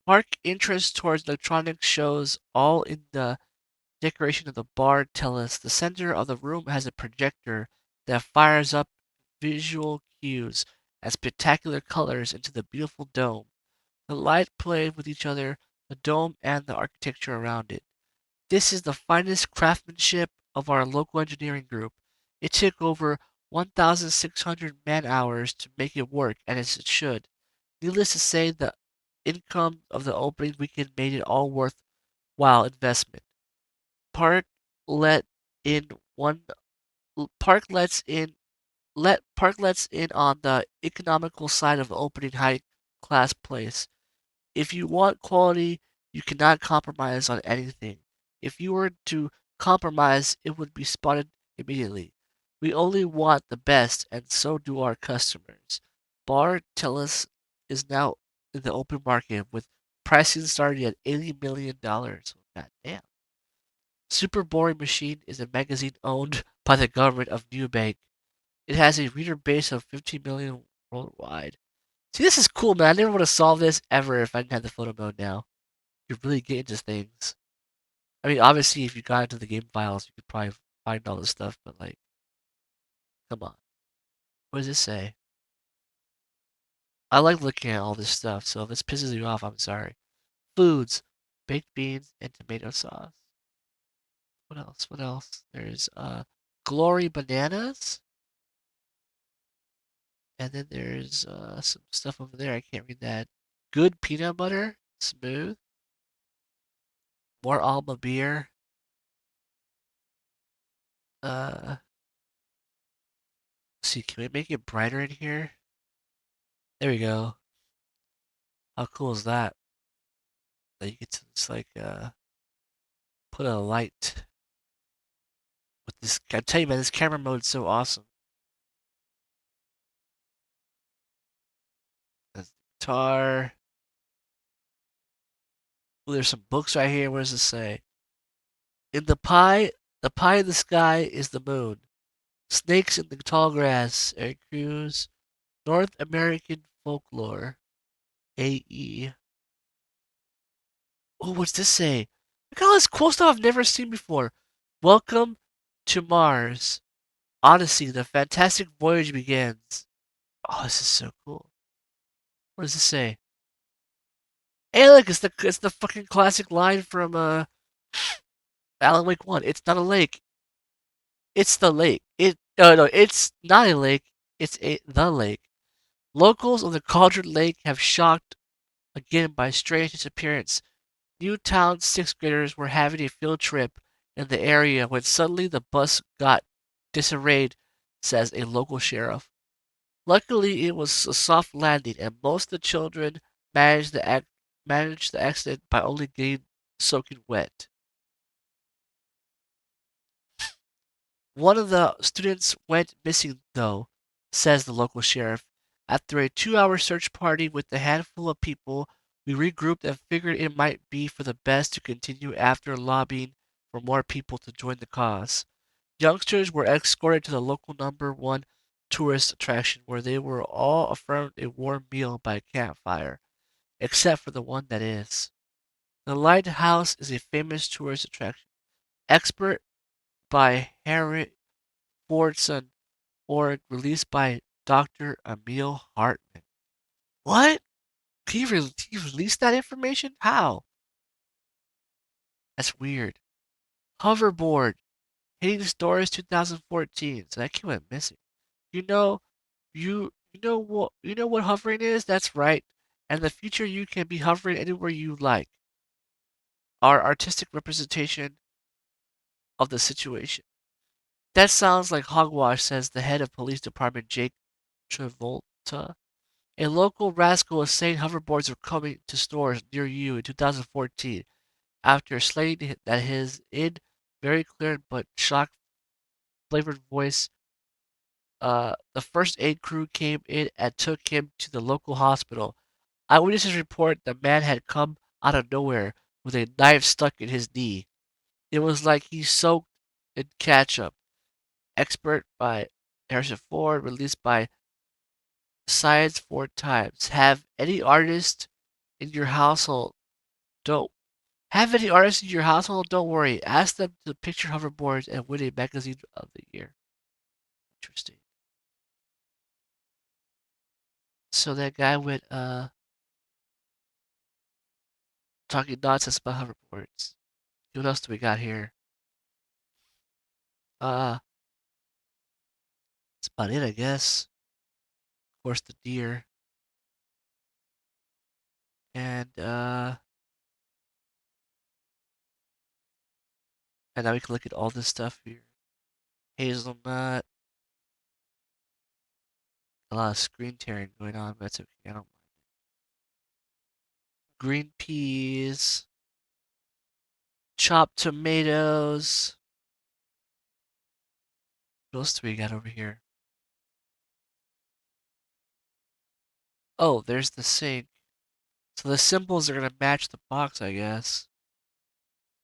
Mark interest towards electronics shows all in the decoration of the bar tell us the center of the room has a projector that fires up visual cues and spectacular colors into the beautiful dome. The light play with each other, the dome and the architecture around it. This is the finest craftsmanship of our local engineering group. It took over 1,600 man-hours to make it work, and as it should. Needless to say, the income of the opening weekend made it all worthwhile investment. Park let in one Park lets in Park lets in on the economical side of opening high class place. If you want quality, you cannot compromise on anything. If you were to compromise, it would be spotted immediately. We only want the best, and so do our customers. Bar Tillis is now in the open market with pricing starting at $80 million. God damn. Super Boring Machine is a magazine owned by the government of New Bank. It has a reader base of 15 million worldwide. See, this is cool, man. I never would have solved this ever if I didn't have the photo mode now. You really get into things. I mean, obviously, if you got into the game files, you could probably find all this stuff, but like, come on. What does this say? I like looking at all this stuff, so if this pisses you off, I'm sorry. Foods, baked beans, and tomato sauce. What else? What else? There's Glory Bananas, and then there's some stuff over there. I can't read that. Good peanut butter, smooth. More Alma beer. Let's see, can we make it brighter in here? There we go. How cool is that? That you get to just like put a light with this. I tell you, man, this camera mode is so awesome. There's the guitar. Ooh, there's some books right here. What does it say? In the pie in the sky is the moon. Snakes in the tall grass. Eric Crews. North American folklore. AE. Oh, what's this say? Look at all this cool stuff I've never seen before. Welcome to Mars. Odyssey, the fantastic voyage begins. Oh, this is so cool. What does this say? Hey, look, it's the fucking classic line from Alan Wake 1. It's not a lake. It's the lake. No, it's not a lake. The lake. Locals of the Cauldron Lake have shocked again by strange disappearance. Newtown sixth graders were having a field trip in the area when suddenly the bus got disarrayed, says a local sheriff. Luckily, it was a soft landing, and most of the children managed the accident by only getting soaking wet. One of the students went missing, though, says the local sheriff. After a 2-hour search party with a handful of people, we regrouped and figured it might be for the best to continue after lobbying for more people to join the cause. Youngsters were escorted to the local number 1 tourist attraction where they were all afforded a warm meal by a campfire, except for the one that is. The lighthouse is a famous tourist attraction. Expert by Harry Fordson or released by Dr. Emil Hartman. What? He released that information? How? That's weird. Hoverboard. Hitting stores 2014. So that came went missing. You know, you know what hovering is? That's right. And in the future you can be hovering anywhere you like. Our artistic representation of the situation. That sounds like hogwash, says the head of police department Jake Travolta. A local rascal is saying hoverboards are coming to stores near you in 2014 after slating that his in very clear but shock flavored voice. The first aid crew came in and took him to the local hospital. Eyewitnesses report the man had come out of nowhere with a knife stuck in his knee. It was like he soaked in ketchup. Expert by Harrison Ford, released by Science 4 times. In your household don't Have any artists in your household? Don't worry. Ask them to picture hoverboards and win a magazine of the year. Interesting. So that guy went talking nonsense about hoverboards. What else do we got here? Uh that's about it, I guess. Of course the deer. And and now we can look at all this stuff here. Hazelnut. A lot of screen tearing going on, but that's okay. I don't mind. Green peas. Chopped tomatoes. What else do we got over here? Oh, there's the sink. So the symbols are gonna match the box, I guess.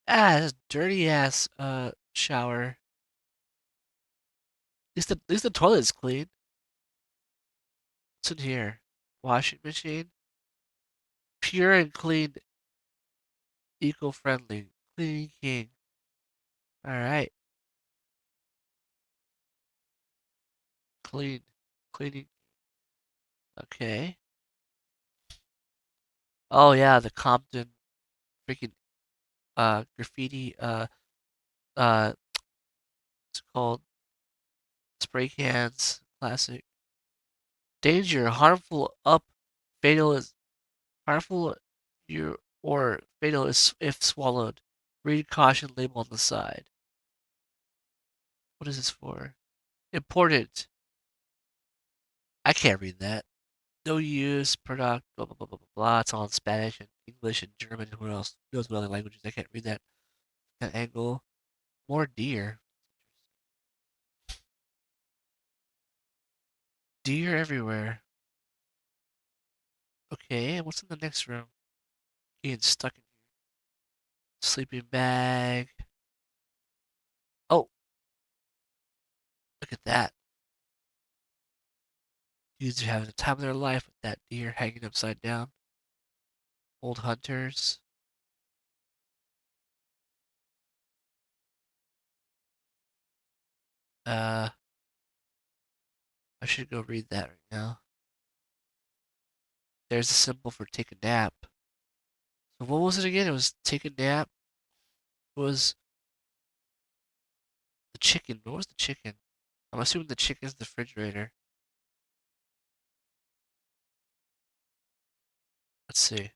Ah, this dirty ass shower. At least the toilet's clean. What's in here? Washing machine. Pure and clean, eco-friendly. Cleaning king. Alright. Clean. Cleaning. Okay. Oh yeah, the Compton freaking graffiti it's called spray cans. Classic. Danger, harmful up, fatal is harmful you or fatal is if swallowed. Read caution label on the side. What is this for? Important. I can't read that. No use, product, blah blah blah blah blah blah. It's all in Spanish and English and German. Who else knows what other languages? I can't read that. That angle. More deer. Deer everywhere. Okay, what's in the next room? Getting stuck in here. Sleeping bag. Oh, look at that. Dudes are having the time of their life with that deer hanging upside down. Old hunters. I should go read that right now. There's a symbol for take a nap. So what was it again? It was take a nap. It was the chicken. What was the chicken? I'm assuming the chicken's the refrigerator. Let's see.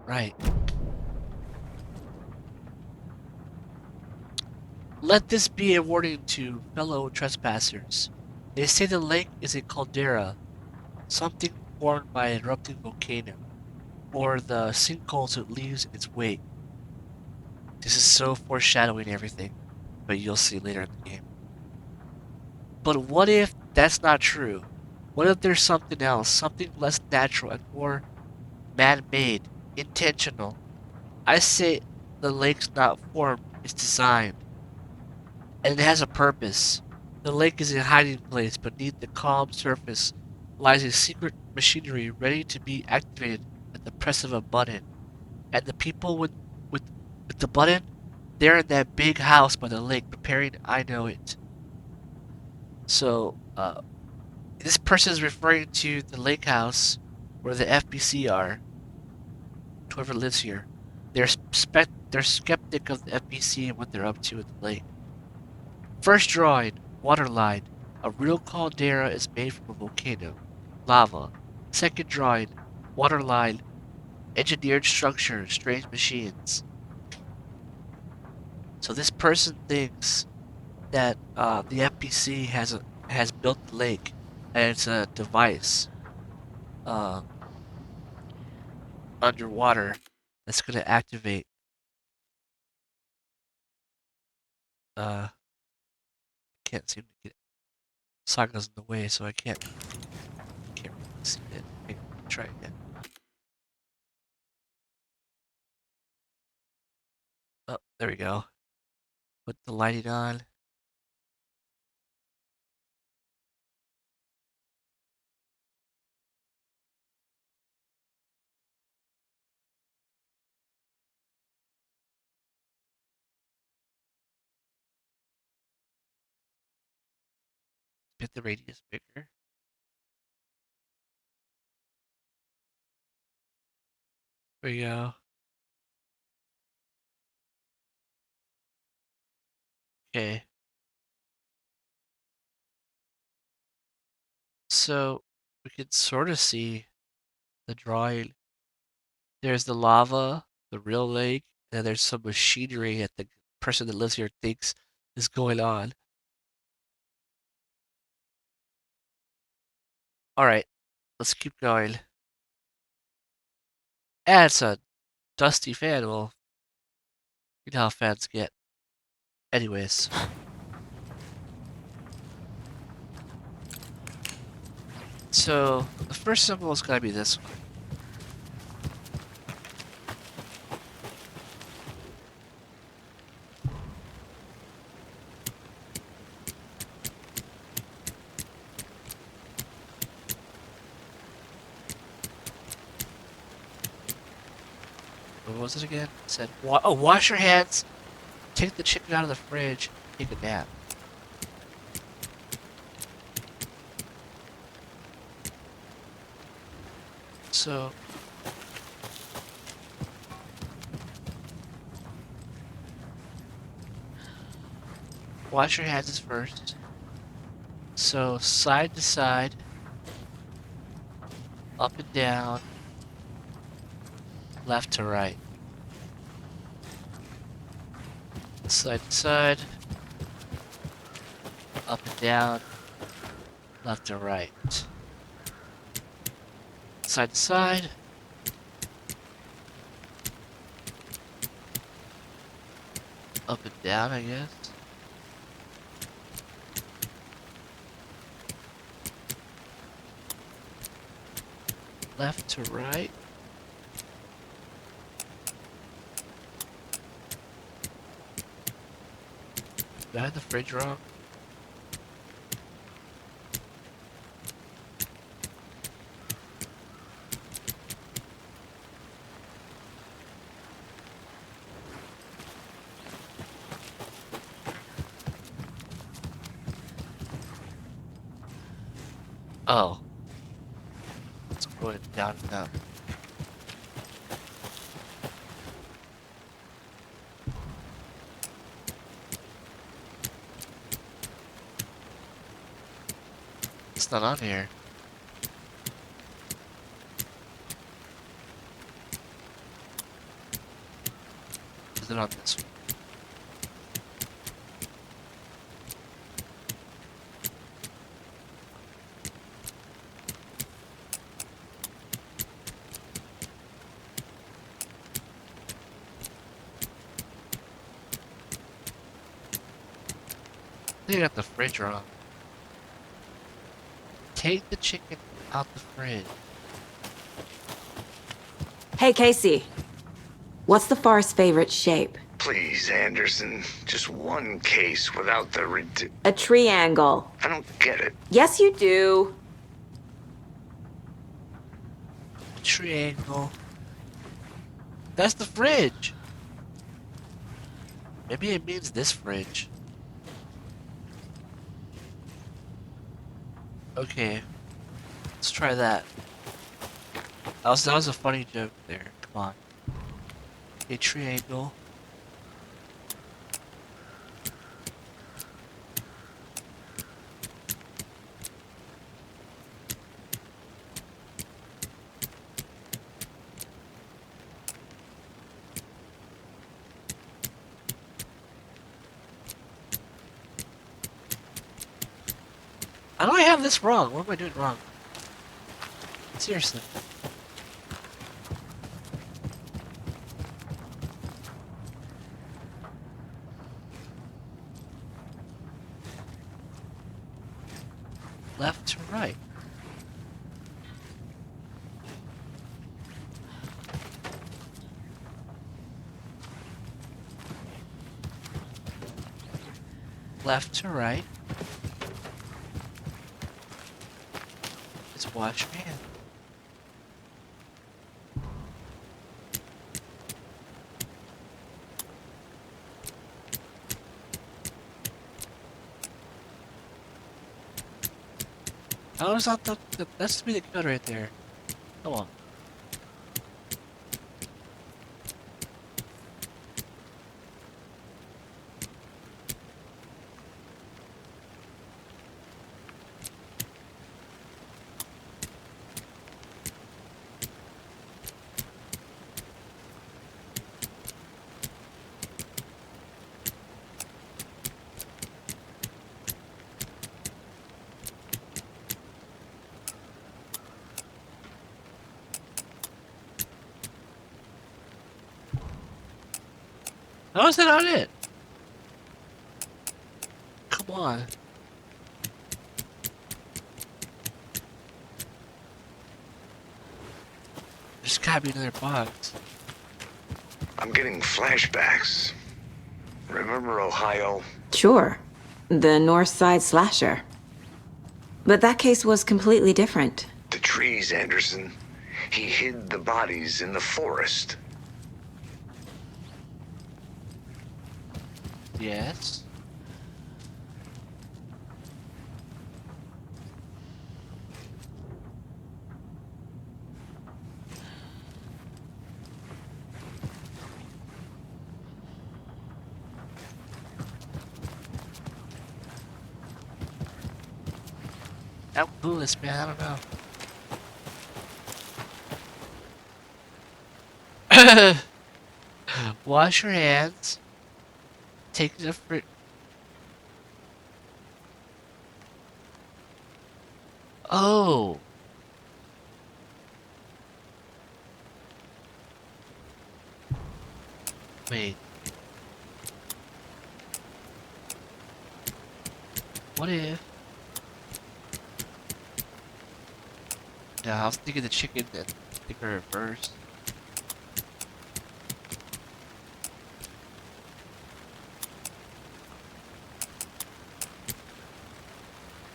Right. Let this be a warning to fellow trespassers. They say the lake is a caldera, something formed by an erupting volcano, or the sinkholes it leaves in its wake. This is so foreshadowing everything, but you'll see later in the game. But what if that's not true? What if there's something else, something less natural and more man-made, intentional? I say the lake's not formed, it's designed. And it has a purpose. The lake is a hiding place. Beneath the calm surface lies a secret machinery ready to be activated at the press of a button. And the people with, with the button, they're in that big house by the lake preparing I know it. So, this person is referring to the lake house where the FBC are, whoever lives here. They're skeptic of the FBC and what they're up to at the lake. First drawing, waterline. A real caldera is made from a volcano. Lava. Second drawing, waterline. Engineered structure, strange machines. So this person thinks that the FBC has built the lake, and it's a device underwater that's going to activate. Can't seem to get Saga's in the way, so I can't really see it. Maybe try again. Oh, there we go. Put the lighting on. Get the radius bigger. There we go. Okay. So we can sort of see the drawing. There's the lava, the real lake, and then there's some machinery that the person that lives here thinks is going on. Alright, let's keep going. And it's a dusty fan. Well, you know how fans get. Anyways. So the first symbol is gotta be this one. What was it again? It said, wash your hands, take the chicken out of the fridge, take a nap. So, wash your hands first. So, side to side, up and down, left to right. Side to side, up and down, left to right. Side to side. Up and down, I guess. Left to right. Did I have the fridge wrong? Oh. It's going down and up. It's not on here. Is it on this one? I think I got the fridge wrong. Take the chicken out the fridge. Hey, Casey. What's the far's favorite shape? Please, Anderson. Just one case without the A triangle. I don't get it. Yes, you do. Triangle. That's the fridge. Maybe it means this fridge. Okay. Let's try that. That was a funny joke there. Come on. A triangle. How do I have this wrong? What am I doing wrong? Seriously. Left to right. Left to right. It's wash your hand. How is that that's to be the code right there. Come on. How is that not it? Come on. There's gotta be another box. I'm getting flashbacks. Remember Ohio? Sure. The North Side Slasher. But that case was completely different. The trees, Anderson. He hid the bodies in the forest. Yes. I'm clueless, man. I don't know. Wash your hands. Take the fruit. Oh. Wait. What if? Yeah, I was thinking the chicken and thinking reverse.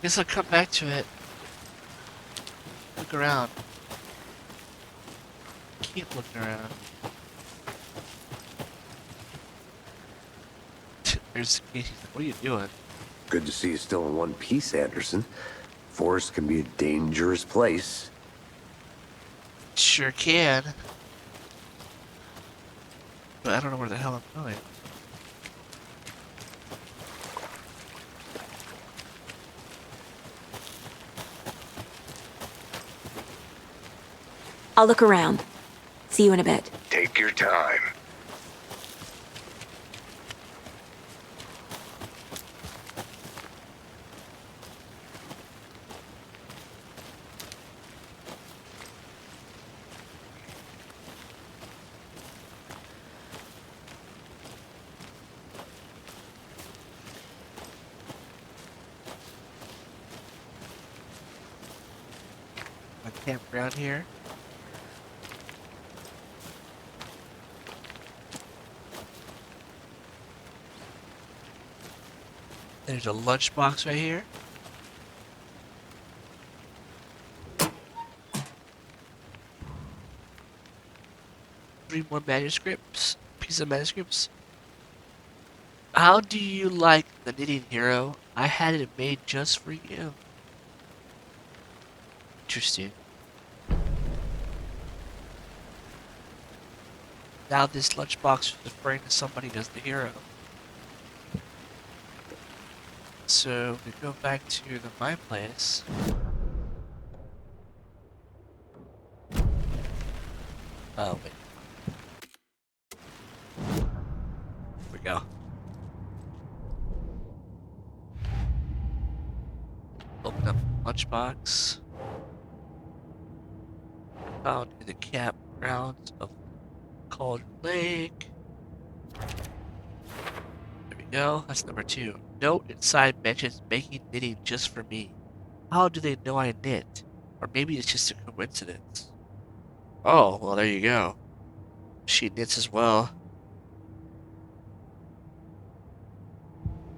Guess I'll come back to it. Look around. Keep looking around. There's Casey. What are you doing? Good to see you still in one piece, Anderson. Forest can be a dangerous place. Sure can. But I don't know where the hell I'm going. I'll look around. See you in a bit. Take your time. My campground here. There's a lunchbox right here. Three more manuscripts. Piece of manuscripts. How do you like the knitting hero? I had it made just for you. Interesting. Now this lunchbox is referring to somebody as the hero. So we go back to my place. Oh wait. Here we go. Open up lunchbox. Found in the campgrounds of Cauldron Lake. There we go. That's number 2. Note inside mentions making knitting just for me. How do they know I knit? Or maybe it's just a coincidence. Oh, well there you go. She knits as well.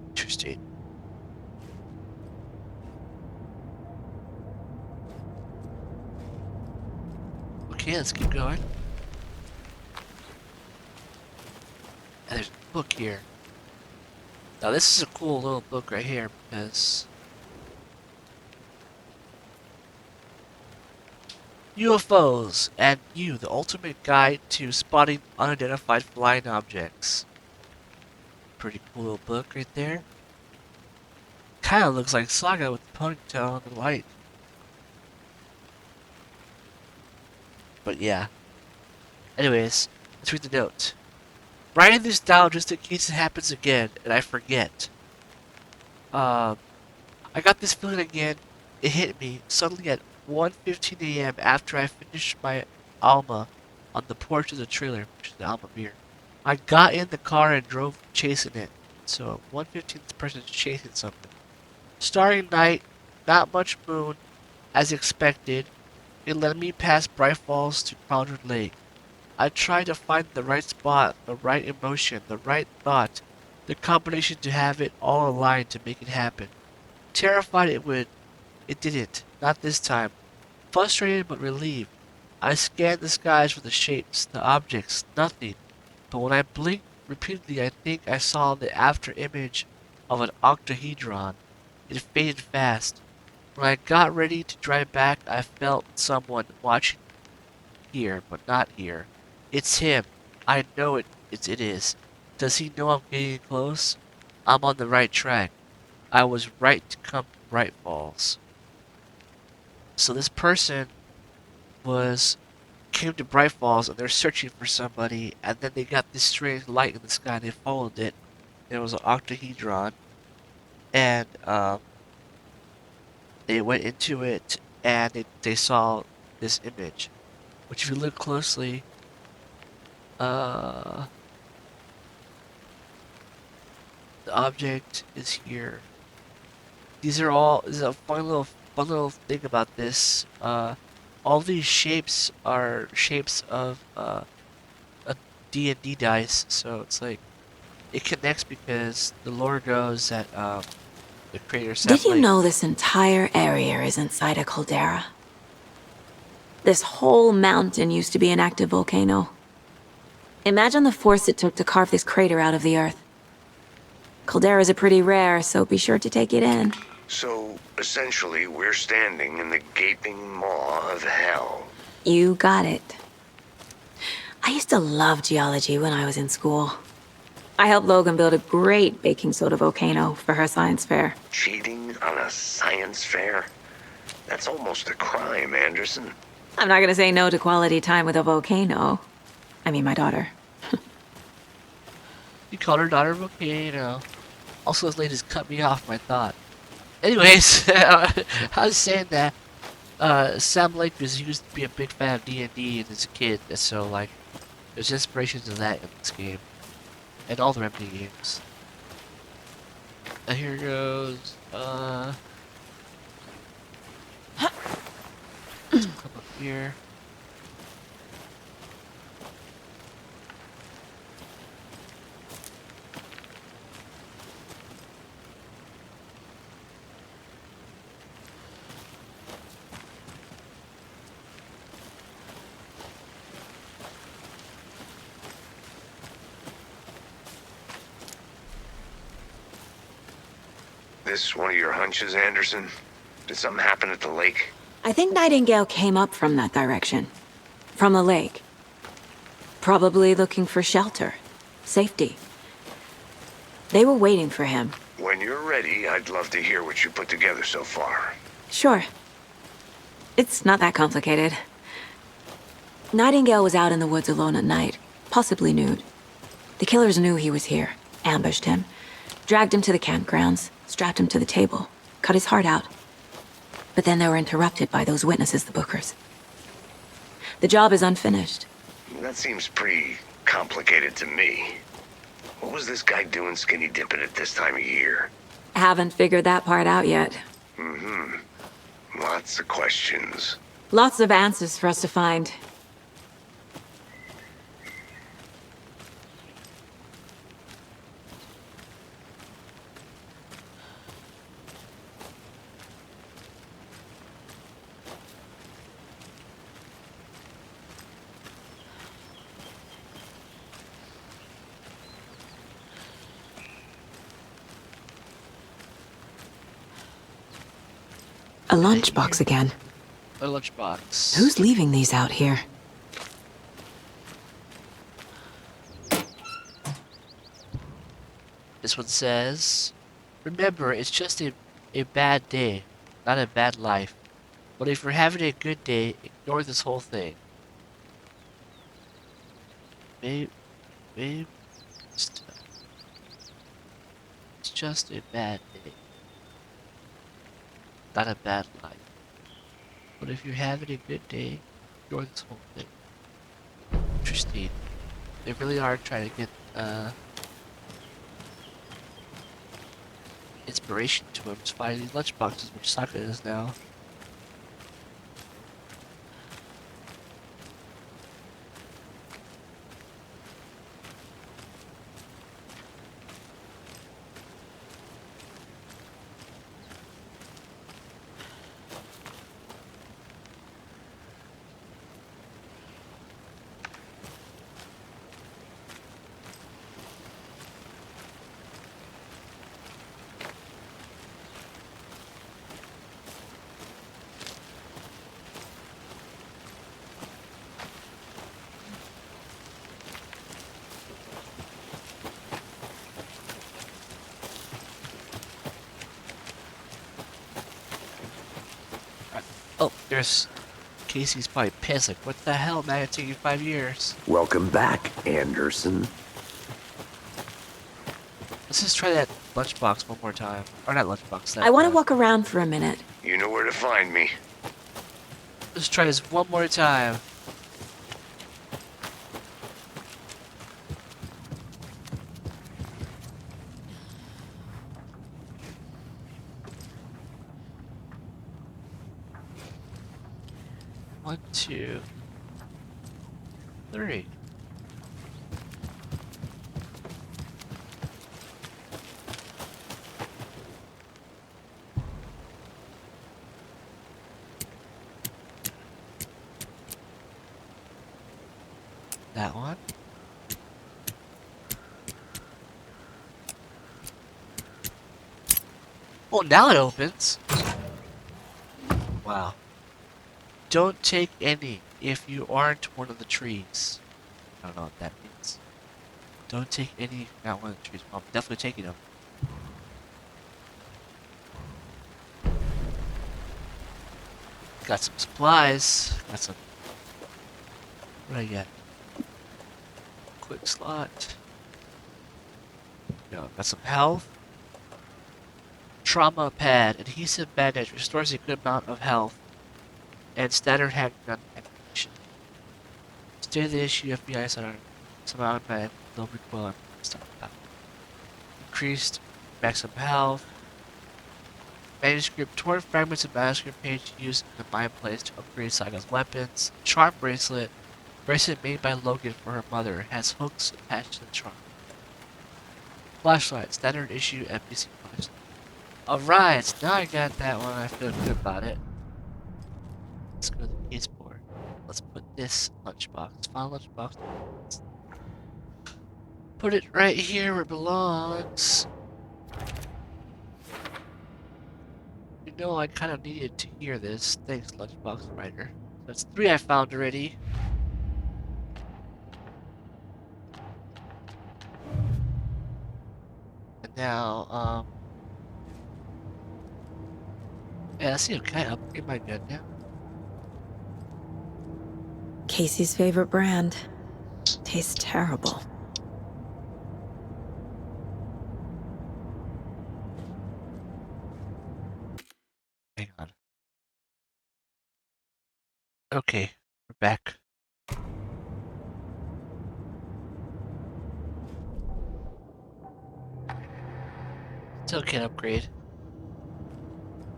Interesting. Okay, let's keep going. And there's a book here. Now this is a cool little book right here because UFOs and You, the ultimate guide to spotting unidentified flying objects. Pretty cool little book right there. Kinda looks like Saga with the ponytail and the light. But yeah. Anyways, let's read the note. Writing this down just in case it happens again and I forget. I got this feeling again. It hit me suddenly at 1:15 a.m. after I finished my Alma on the porch of the trailer, which is the Alma beer. I got in the car and drove chasing it. So 1:15, this person's chasing something. Starry night, not much moon, as expected. It led me past Bright Falls to Cauldron Lake. I tried to find the right spot, the right emotion, the right thought, the combination to have it all aligned to make it happen. Terrified it would. It didn't. Not this time. Frustrated but relieved. I scanned the skies for the shapes, the objects, nothing. But when I blinked repeatedly, I think I saw the after image of an octahedron. It faded fast. When I got ready to drive back, I felt someone watching here, but not here. It's him. I know it is. Does he know I'm getting close? I'm on the right track. I was right to come to Bright Falls. So this person was came to Bright Falls and they're searching for somebody, and then they got this strange light in the sky and they followed it. It was an octahedron, and they went into it and they saw this image, which if you look closely, the object is here. These are all. This is a fun little thing about this. All these shapes are shapes of a D&D dice, so it's like it connects because the lore goes that the creator Sam Did you Lake. know this entire area is inside a caldera? This whole mountain used to be an active volcano. Imagine the force it took to carve this crater out of the earth. Calderas are pretty rare, so be sure to take it in. So, essentially, we're standing in the gaping maw of hell. You got it. I used to love geology when I was in school. I helped Logan build a great baking soda volcano for her science fair. Cheating on a science fair? That's almost a crime, Anderson. I'm not gonna say no to quality time with a volcano. I mean, my daughter. You called her daughter Volcano. Also, this lady just cut me off my thought. Anyways, I was saying that Sam Lake used to be a big fan of D&D as a kid, and so like there's inspirations of that in this game and all the Remedy games. And here goes. Let's come up here. This one of your hunches, Anderson? Did something happen at the lake? I think Nightingale came up from that direction. From the lake. Probably looking for shelter. Safety. They were waiting for him. When you're ready, I'd love to hear what you put together so far. Sure. It's not that complicated. Nightingale was out in the woods alone at night, possibly nude. The killers knew he was here, ambushed him, dragged him to the campgrounds, strapped him to the table, cut his heart out. But then they were interrupted by those witnesses, the Bookers. The job is unfinished. That seems pretty complicated to me. What was this guy doing skinny dipping at this time of year? Haven't figured that part out yet. Mm-hmm. Lots of questions. Lots of answers for us to find. A lunchbox again. A lunchbox. Who's leaving these out here? This one says, remember, it's just a bad day, not a bad life. But if you're having a good day, ignore this whole thing. Maybe it's just a bad day, not a bad life. But if you're having a good day, ignore this whole thing. Interesting. They really are trying to get inspiration to him to find these lunchboxes, which Sokka is now. There's Casey's probably pissed. Like, what the hell, man? It took you 5 years. Welcome back, Anderson. Let's just try that lunchbox one more time. Or not lunchbox, that. I want to walk around for a minute. You know where to find me. Let's try this one more time. One, two, three. That one. Oh, now it opens. Wow. Don't take any if you aren't one of the trees. I don't know what that means. Don't take any if you're not one of the trees. Well, I'm definitely taking them. Got some supplies. Got some... What do I get? Quick slot. No, got some health. Trauma pad. Adhesive bandage. Restores a good amount of health. And standard handgun ammunition. State of the issue FBI center. Somehow by no recoil and stuff like that. Increased maximum health. Manuscript. Torn fragments of manuscript page used in the mine place to upgrade Saga's weapons. Charm bracelet. Bracelet made by Logan for her mother. Has hooks attached to the charm. Flashlight. Standard issue FBC flashlight. Alright, now I got that one. I feel good about it. Let's go to the case board. Let's put this lunchbox. File lunchbox. Put it right here where it belongs. You know, I kind of needed to hear this. Thanks, lunchbox writer. That's 3 I found already. And now, yeah, let's see. Can I upgrade my gun now? Casey's favorite brand. Tastes terrible. Hang on. Okay, we're back. Still can't upgrade.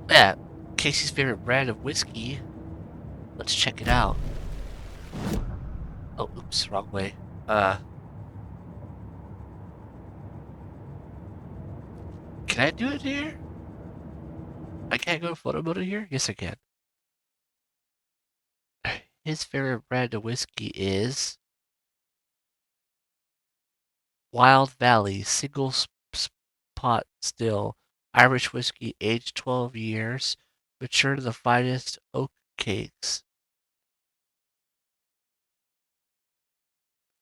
Yeah, Casey's favorite brand of whiskey. Let's check it out. Oh, oops, wrong way. Can I do it here? I can't go photo mode here? Yes, I can. His favorite brand of whiskey is Wild Valley Single Pot Still Irish Whiskey, aged 12 years, matured in the finest oak cakes.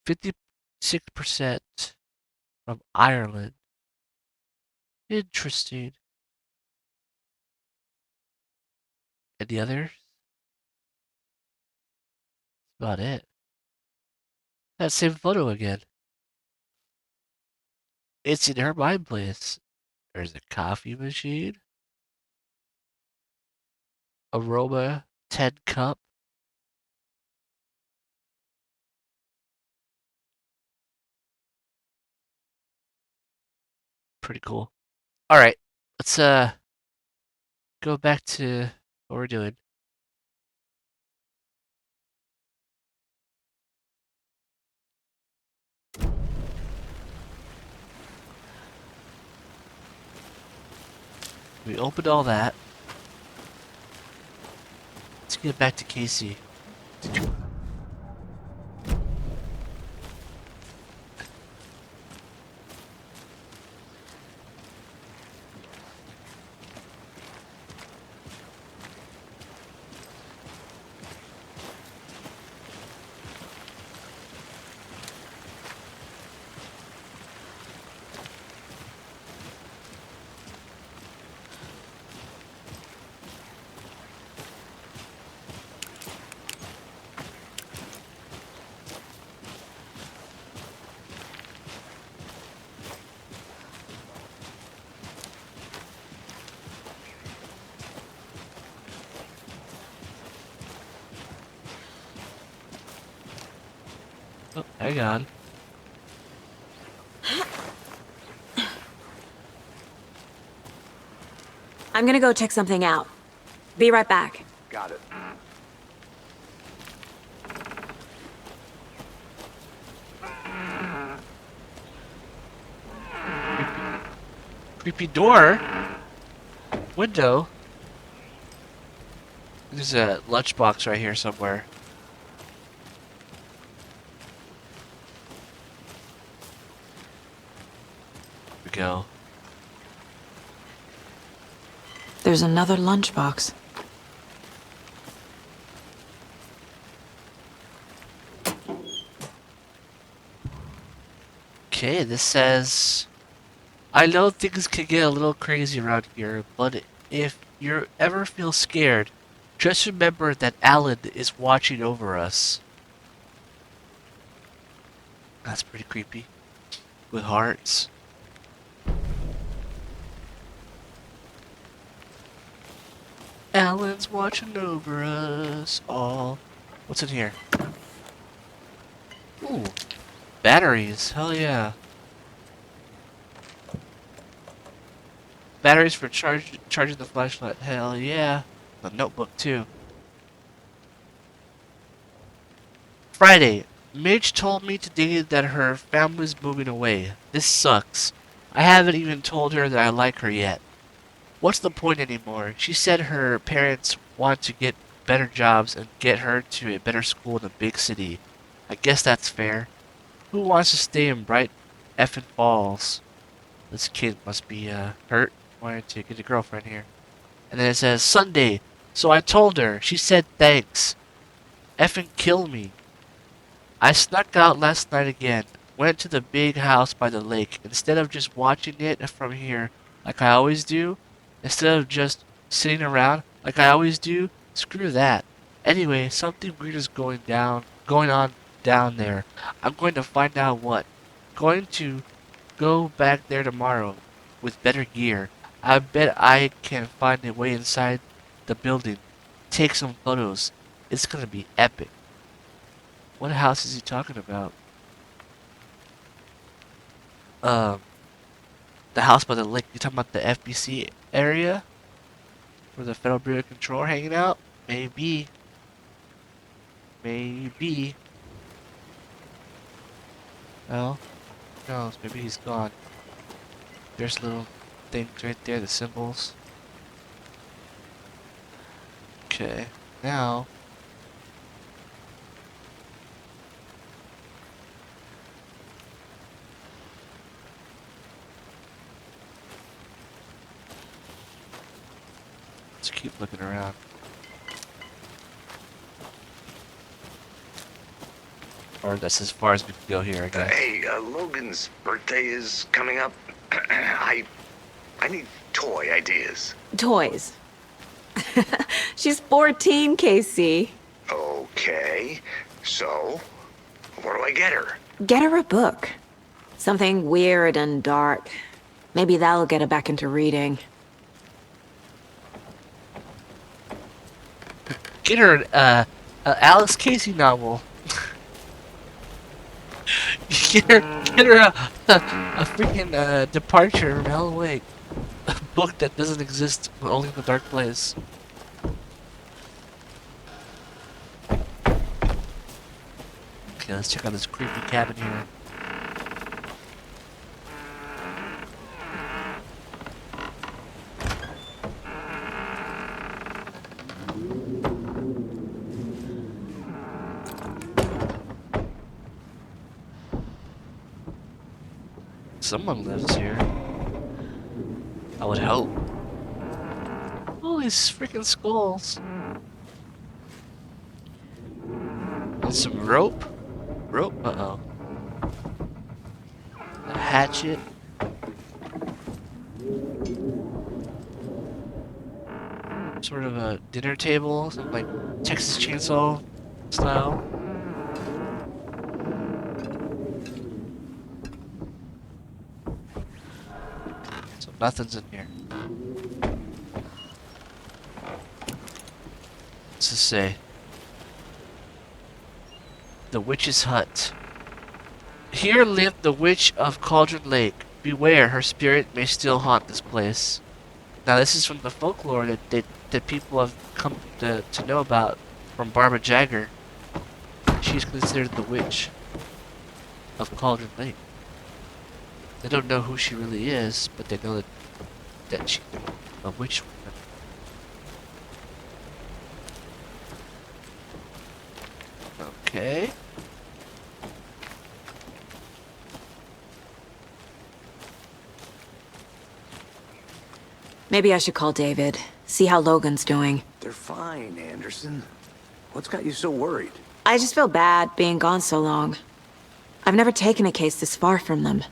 56% from Ireland. Interesting. Any others? That's about it. That same photo again. It's in her mind place. There's a coffee machine. Aroma 10 cup. Pretty cool. Alright, let's go back to what we're doing. We opened all that. Let's get back to Casey. Oh, hang on. I'm gonna go check something out. Be right back. Got it. Creepy door. Window. There's a lunchbox right here somewhere. Here we go. There's another lunchbox. Okay, this says, I know things can get a little crazy around here, but if you ever feel scared, just remember that Alan is watching over us. That's pretty creepy. With hearts. Alan's watching over us all. What's in here? Ooh. Batteries. Hell yeah. Batteries for charging the flashlight. Hell yeah. The notebook too. Friday. Midge told me today that her family's moving away. This sucks. I haven't even told her that I like her yet. What's the point anymore? She said her parents want to get better jobs and get her to a better school in a big city. I guess that's fair. Who wants to stay in bright effing Falls? This kid must be hurt. Wanted to get a girlfriend here. And then it says Sunday. So I told her. She said thanks. Effing kill me. I snuck out last night again. Went to the big house by the lake. Instead of just watching it from here like I always do. Instead of just sitting around like I always do. Screw that. Anyway, something weird is going on down there. I'm going to find out what. Going to go back there tomorrow with better gear. I bet I can find a way inside the building. Take some photos. It's gonna be epic. What house is he talking about? The house by the lake. You talking about the FBC area? Where the Federal Bureau of Control are hanging out? Maybe. Maybe. Well, who knows? Maybe he's gone. There's little things right there, the symbols. Okay, now let's keep looking around. Or that's as far as we can go here, I guess. Hey, Logan's birthday is coming up. I need toy ideas. Toys. She's 14, Casey. Okay, so what do I get her? Get her a book. Something weird and dark. Maybe that'll get her back into reading. Get her an Alex Casey novel. Get her a freaking Departure from Hell Awake. A book that doesn't exist, but only in the dark place. Okay, let's check out this creepy cabin here. Someone lives here. I would hope. All these freaking skulls. And some rope. Rope? Uh-oh. A hatchet. Sort of a dinner table, something like Texas Chainsaw style. So nothing's in here. What's this say? The Witch's Hut. Here lived the witch of Cauldron Lake. Beware, her spirit may still haunt this place. Now, this is from the folklore that people have come to know about from Barbara Jagger. She's considered the witch of Cauldron Lake. They don't know who she really is, but they know that she's a witch woman. Okay. Maybe I should call David, see how Logan's doing. They're fine, Anderson. What's got you so worried? I just feel bad being gone so long. I've never taken a case this far from them.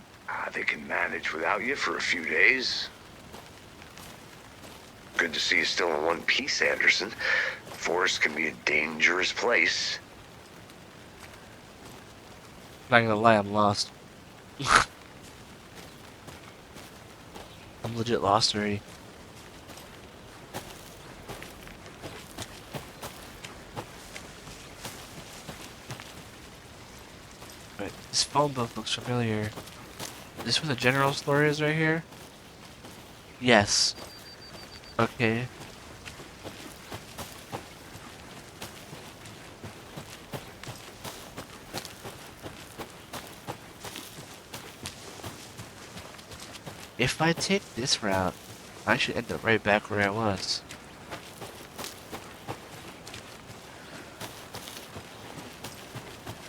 They can manage without you for a few days. Good to see you still in one piece, Anderson. Forest can be a dangerous place. Not gonna lie, I'm lost. I'm legit lost already. Wait, this phone book looks familiar. Is this where the general store is right here? Yes. Okay. If I take this route, I should end up right back where I was.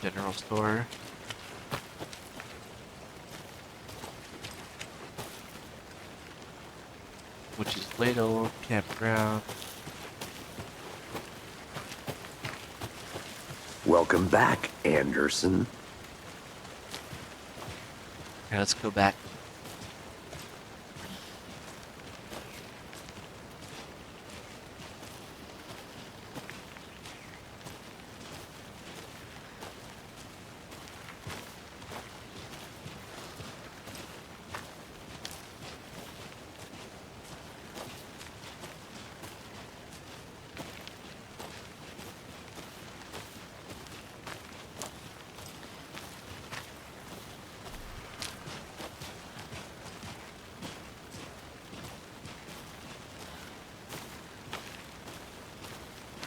General store. Which is Ladle, Campground. Welcome back, Anderson. Okay, let's go back.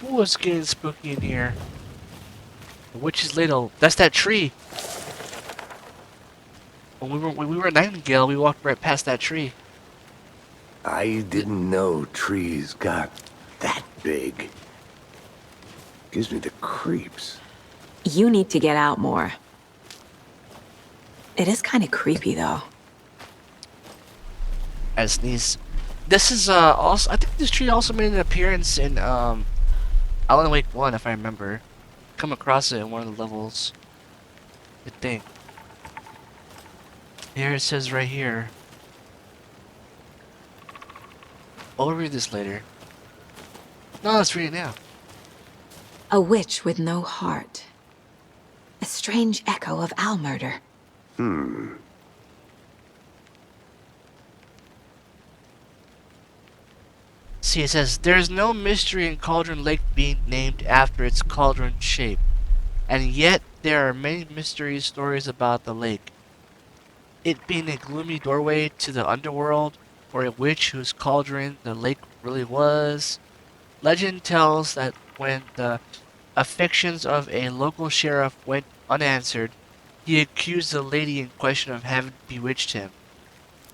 Ooh, it's getting spooky in here. The witch's ladle. That's that tree. When we were at Nightingale, we walked right past that tree. I didn't know trees got that big. Gives me the creeps. You need to get out more. It is kind of creepy, though. I sneeze. This is also. I think this tree also made an appearance in Alan Wake 1, if I remember. Come across it in one of the levels. I think. Here it says right here. I'll read this later. No, let's read it now. A witch with no heart. A strange echo of owl murder. See, it says, there's no mystery in Cauldron Lake being named after its cauldron shape. And yet, there are many mystery stories about the lake. It being a gloomy doorway to the underworld, or a witch whose cauldron the lake really was. Legend tells that when the affections of a local sheriff went unanswered, he accused the lady in question of having bewitched him.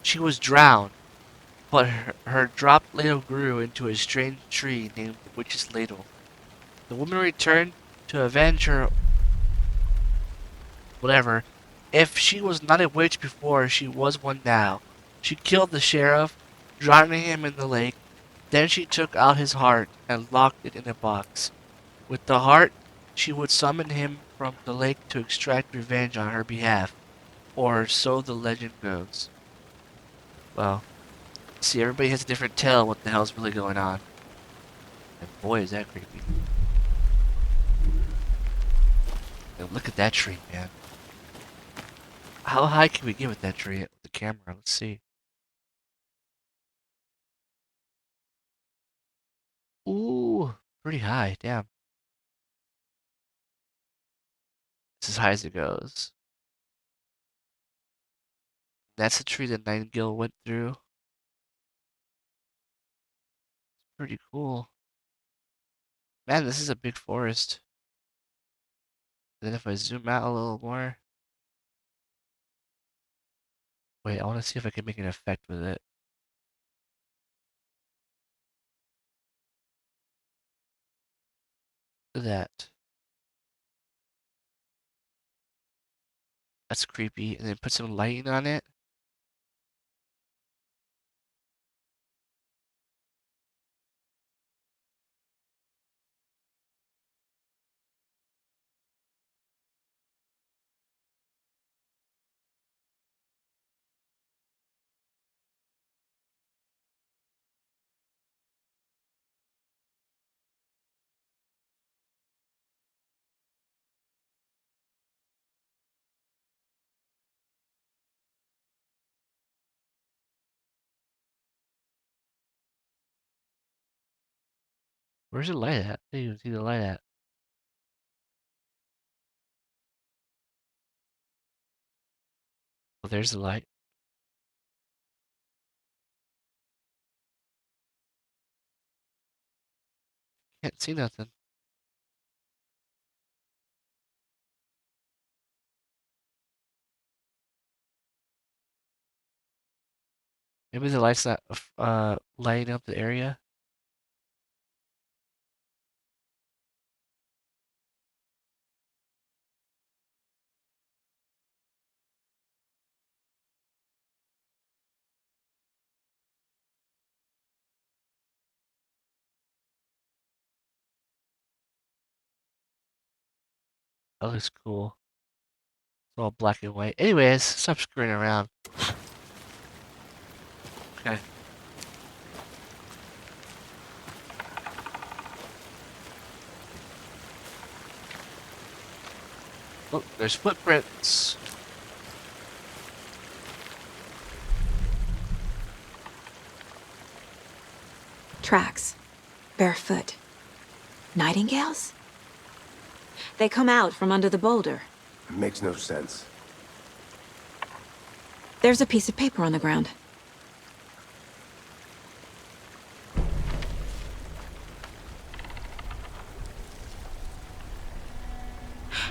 She was drowned, but her dropped ladle grew into a strange tree named the Witch's Ladle. The woman returned to avenge her whatever. If she was not a witch before, she was one now. She killed the sheriff, drowning him in the lake. Then she took out his heart and locked it in a box. With the heart, she would summon him from the lake to extract revenge on her behalf. Or so the legend goes. Well, see, everybody has a different tale what the hell's really going on. And boy, is that creepy. Now look at that tree, man. How high can we get with that tree with the camera? Let's see. Ooh, pretty high, damn. It's as high as it goes. That's the tree that Nightingale went through. Pretty cool. Man, this is a big forest. Then if I zoom out a little more. Wait, I want to see if I can make an effect with it. Look at that. That's creepy. And then put some lighting on it. Where's the light at? I didn't even see the light at. Oh, there's the light. Can't see nothing. Maybe the light's not lighting up the area. That looks cool. It's all black and white. Anyways, stop screwing around. Okay. Look, there's footprints. Tracks. Barefoot. Nightingales? They come out from under the boulder. It makes no sense. There's a piece of paper on the ground.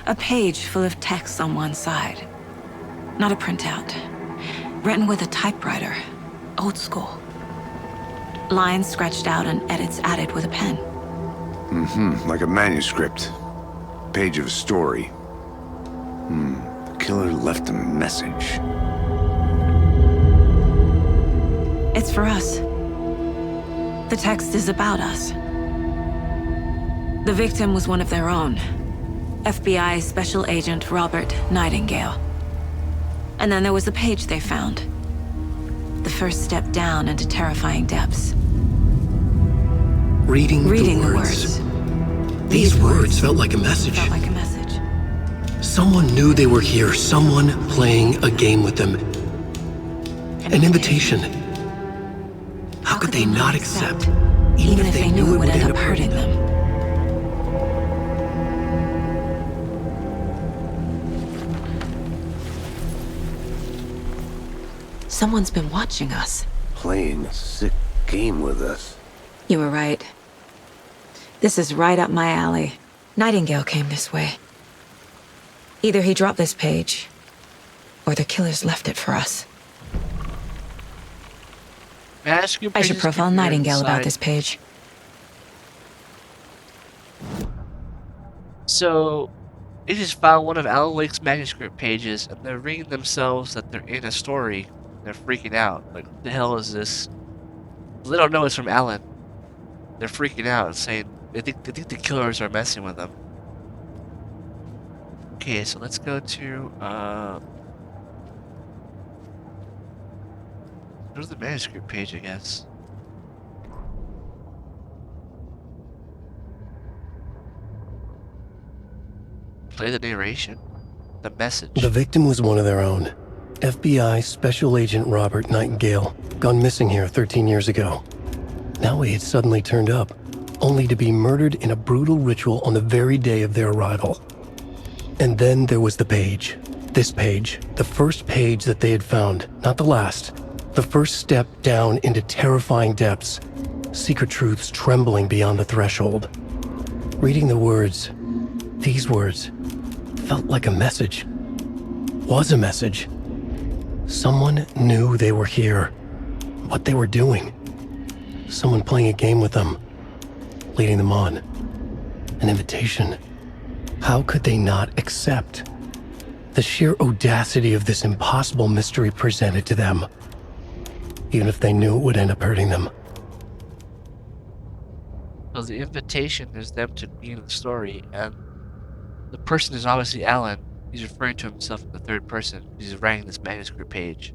A page full of text on one side. Not a printout. Written with a typewriter. Old school. Lines scratched out and edits added with a pen. Mm-hmm, like a manuscript. Page of a story. The killer left a message. It's for us. The text is about us. The victim was one of their own. FBI Special Agent Robert Nightingale. And then there was the page they found. The first step down into terrifying depths. Reading the words. These words felt like a message. Someone knew they were here. Someone playing a game with them. An invitation. How could they not accept, even if they knew it would end up hurting them? Someone's been watching us. Playing a sick game with us. You were right. This is right up my alley. Nightingale came this way. Either he dropped this page, or the killers left it for us. Manuscript I should Pages profile keep you Nightingale about inside. this page. So, they just found one of Alan Wake's manuscript pages, and they're reading themselves that they're in a story. They're freaking out. Like, what the hell is this? They don't know it's from Alan. They're freaking out and saying they think the killers are messing with them. Okay, so let's go to go to the manuscript page, I guess. Play the narration. The message. The victim was one of their own. FBI Special Agent Robert Nightingale, gone missing here 13 years ago. Now he had suddenly turned up, only to be murdered in a brutal ritual on the very day of their arrival. And then there was the page. This page, the first page that they had found, not the last. The first step down into terrifying depths. Secret truths trembling beyond the threshold. Reading the words, these words, felt like a message. Was a message. Someone knew they were here. What they were doing. Someone playing a game with them. Leading them on. An invitation. How could they not accept? The sheer audacity of this impossible mystery presented to them. Even if they knew it would end up hurting them. So the invitation is them to be in the story, and the person is obviously Alan. He's referring to himself in the third person. He's writing this manuscript page.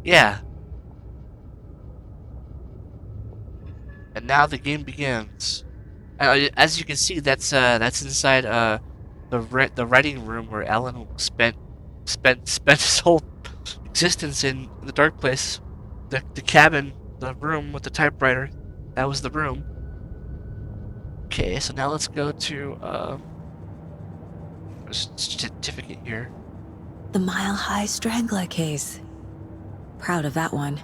Yeah. And now the game begins. As you can see, that's inside the writing room where Alan spent his whole existence in the dark place. The cabin, the room with the typewriter. That was the room. Okay, so now let's go to a certificate here. The Mile High Strangler case. Proud of that one.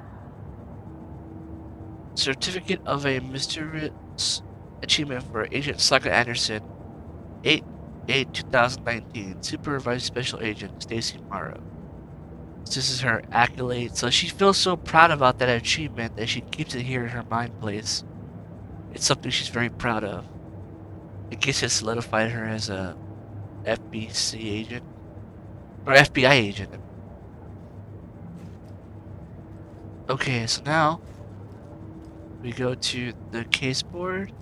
Certificate of a mysterious achievement for Agent Saga Anderson, 8/8/2019, Supervised Special Agent Stacy Morrow. This is her accolade, so she feels so proud about that achievement that she keeps it here in her mind place. It's something she's very proud of. I guess it solidified her as a FBC agent, or FBI agent. Okay, so now we go to the case board.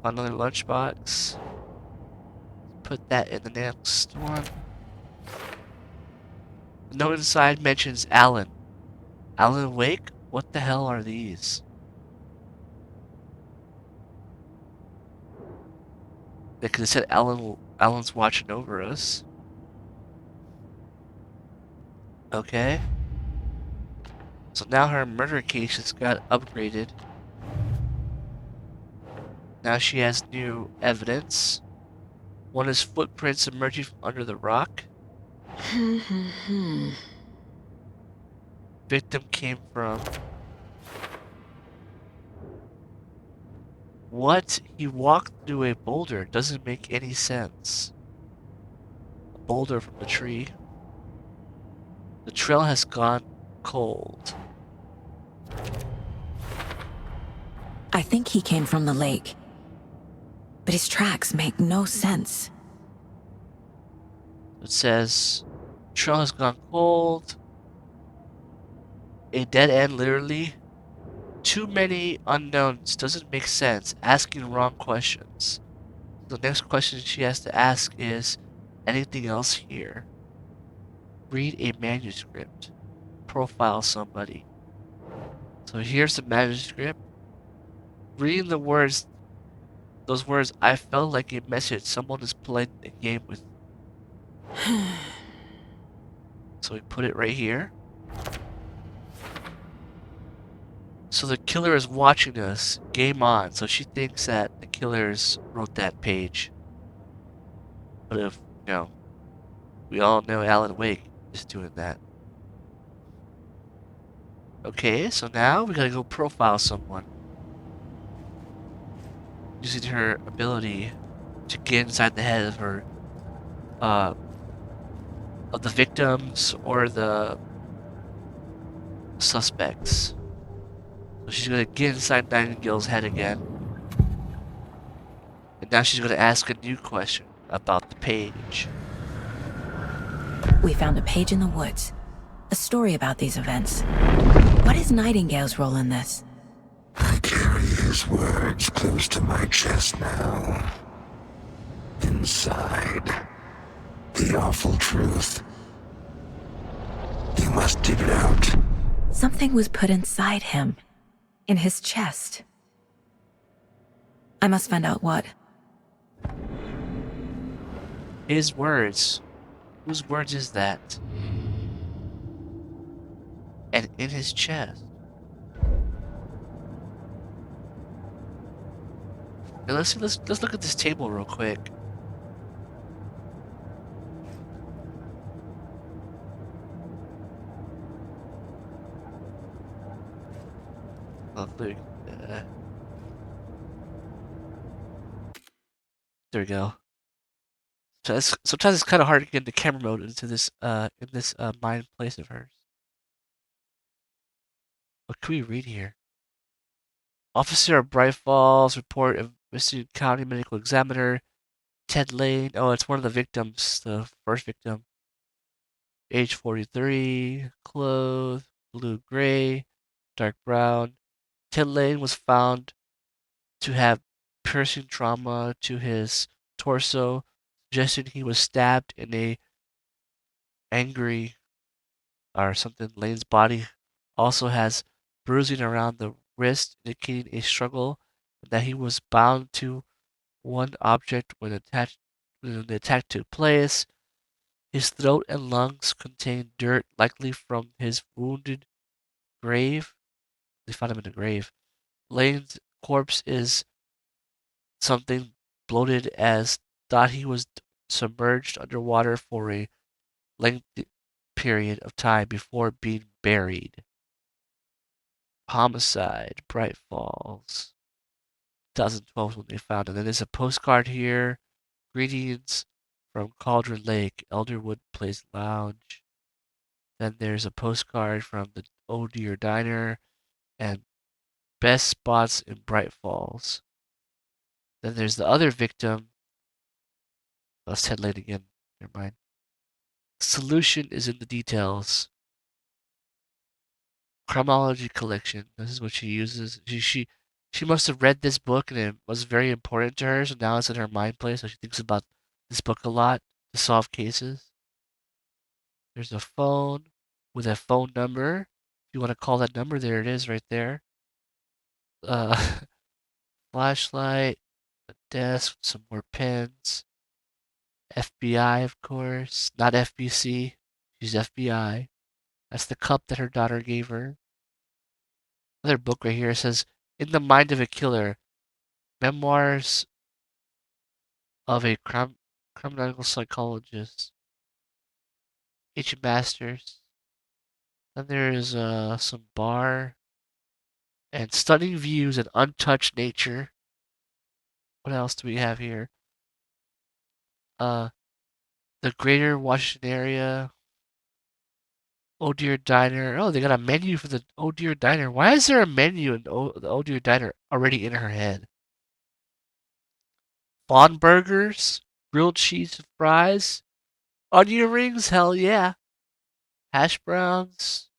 Another lunchbox. Put that in the next one. The note inside mentions Alan. Alan Wake? What the hell are these? They could have said Alan's watching over us. Okay. So now her murder case has got upgraded. Now she has new evidence. One is footprints emerging from under the rock. Victim came from... What? He walked through a boulder. Doesn't make any sense. A boulder from the tree. The trail has gone cold. I think he came from the lake. But his tracks make no sense. It says, trail has gone cold. A dead end, literally. Too many unknowns. Doesn't make sense. Asking wrong questions. The next question she has to ask is, anything else here? Read a manuscript. Profile somebody. So here's the manuscript. Reading the words, those words, I felt like a message someone is playing a game with. So we put it right here. So the killer is watching us. Game on. So she thinks that the killers wrote that page. But if, you know, we all know Alan Wake is doing that. Okay, so now we gotta go profile someone. Using her ability to get inside the head of her, of the victims or the suspects. So she's gonna get inside Nightingale's head again. And now she's gonna ask a new question about the page. We found a page in the woods. A story about these events. What is Nightingale's role in this? I carry his words close to my chest now. Inside, the awful truth. You must dig it out. Something was put inside him. In his chest. I must find out what. His words. Whose words is that? And in his chest. And let's see, let's look at this table real quick. Hopefully, there we go. So sometimes it's kind of hard to get into camera mode into this mind place of hers. What can we read here? Officer of Bright Falls report of missing county medical examiner Ted Lane. Oh, it's one of the victims, the first victim. Age 43, clothes blue-gray, dark brown. Ted Lane was found to have piercing trauma to his torso, suggesting he was stabbed in a angry or something. Lane's body also has bruising around the wrist, indicating a struggle, and that he was bound to one object when the attack took place. His throat and lungs contained dirt, likely from his wounded grave. They found him in a grave. Lane's corpse is something bloated as thought he was submerged underwater for a lengthy period of time before being buried. Homicide, Bright Falls. 2012 when they found it. And then there's a postcard here. Greetings from Cauldron Lake, Elderwood Place Lounge. Then there's a postcard from the Oh Dear Diner and best spots in Bright Falls. Then there's the other victim. Let's head late again. Never mind. Solution is in the details. Chronology collection. This is what she uses. She must have read this book and it was very important to her, so now it's in her mind place, so she thinks about this book a lot to solve cases. There's a phone with a phone number. If you want to call that number, there it is right there. Uh, flashlight, a desk, some more pens. FBI, of course. Not FBC. She's FBI. That's the cup that her daughter gave her. Another book right here says, In the Mind of a Killer, Memoirs of a Criminal Psychologist. H. Masters. Then there's some bar and stunning views and untouched nature. What else do we have here? Uh, the Greater Washington area. Oh Dear Diner. Oh, they got a menu for the Oh Dear Diner. Why is there a menu in the Oh Dear Diner already in her head? Fawn burgers, grilled cheese and fries, onion rings, hell yeah. Hash browns,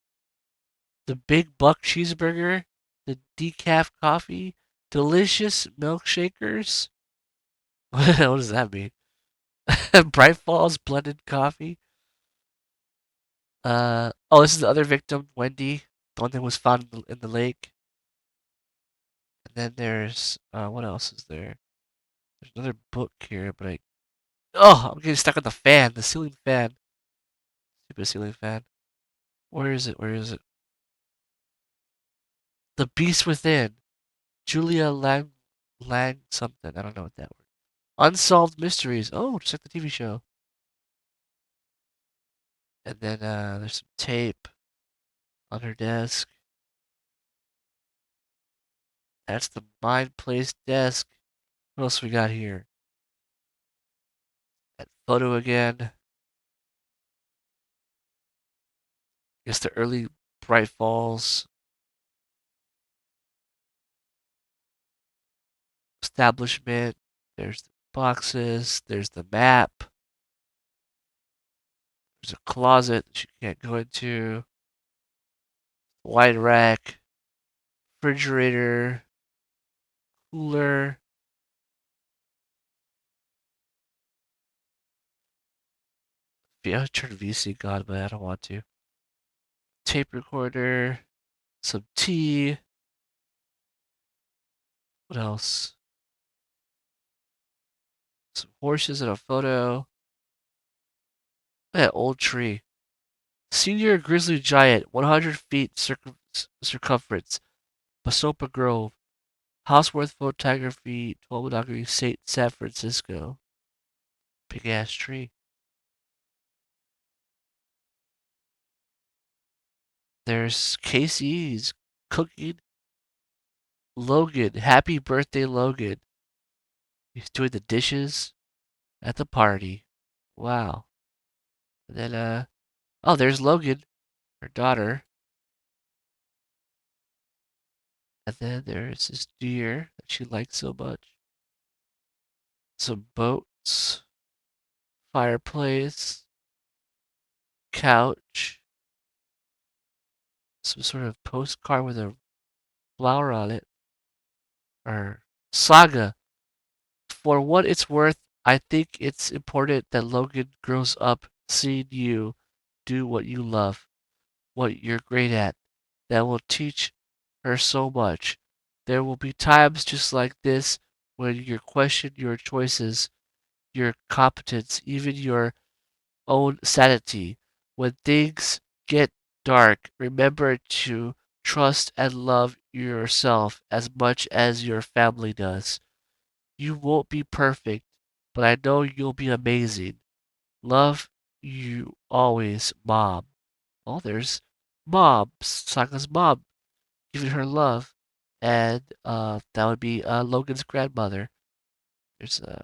the big buck cheeseburger, the decaf coffee, delicious milkshakers. What does that mean? Bright Falls blended coffee. Oh, this is the other victim, Wendy, the one that was found in the lake. And then there's what else is there? There's another book here, but I'm getting stuck on the fan, the ceiling fan. Stupid ceiling fan. Where is it? Where is it? The Beast Within. Julia Lang something. I don't know what that word. Unsolved Mysteries. Oh, just like the TV show. And then there's some tape on her desk. That's the Mind Place desk. What else we got here? That photo again. Guess the early Bright Falls establishment. There's the boxes. There's the map. There's a closet that you can't go into. Wide rack. Refrigerator. Cooler. Yeah, I turn VC God, but I don't want to. Tape recorder. Some tea. What else? Some horses and a photo. That old tree. Senior grizzly giant, 100 feet circumference. Basopa Grove. Houseworth Photography, 12 Monogamy, San Francisco. Big ass tree. There's Casey, he's cooking. Logan, happy birthday, Logan. He's doing the dishes at the party. Wow. And then, oh, there's Logan, her daughter. And then there's this deer that she likes so much. Some boats, fireplace, couch, some sort of postcard with a flower on it. Or saga. For what it's worth, I think it's important that Logan grows up seeing you do what you love, what you're great at. That will teach her so much. There will be times just like this when you question your choices, your competence, even your own sanity. When things get dark, remember to trust and love yourself as much as your family does. You won't be perfect, but I know you'll be amazing. Love you always, Mom. Oh, there's Mom, Saka's mom, giving her love. And that would be Logan's grandmother. There's the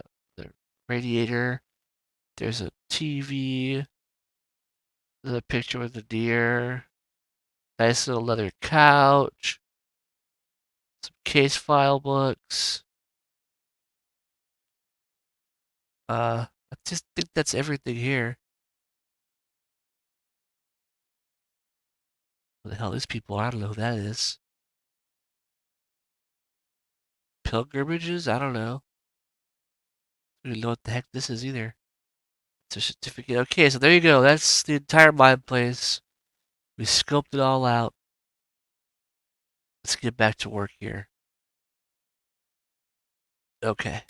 radiator. There's a TV. There's a picture with a deer. Nice little leather couch. Some case file books. I just think that's everything here. Who the hell is people? I don't know who that is. Pilgrimages? I don't know. I don't even know what the heck this is either. It's a certificate. Okay, so there you go. That's the entire mine place. We scoped it all out. Let's get back to work here. Okay.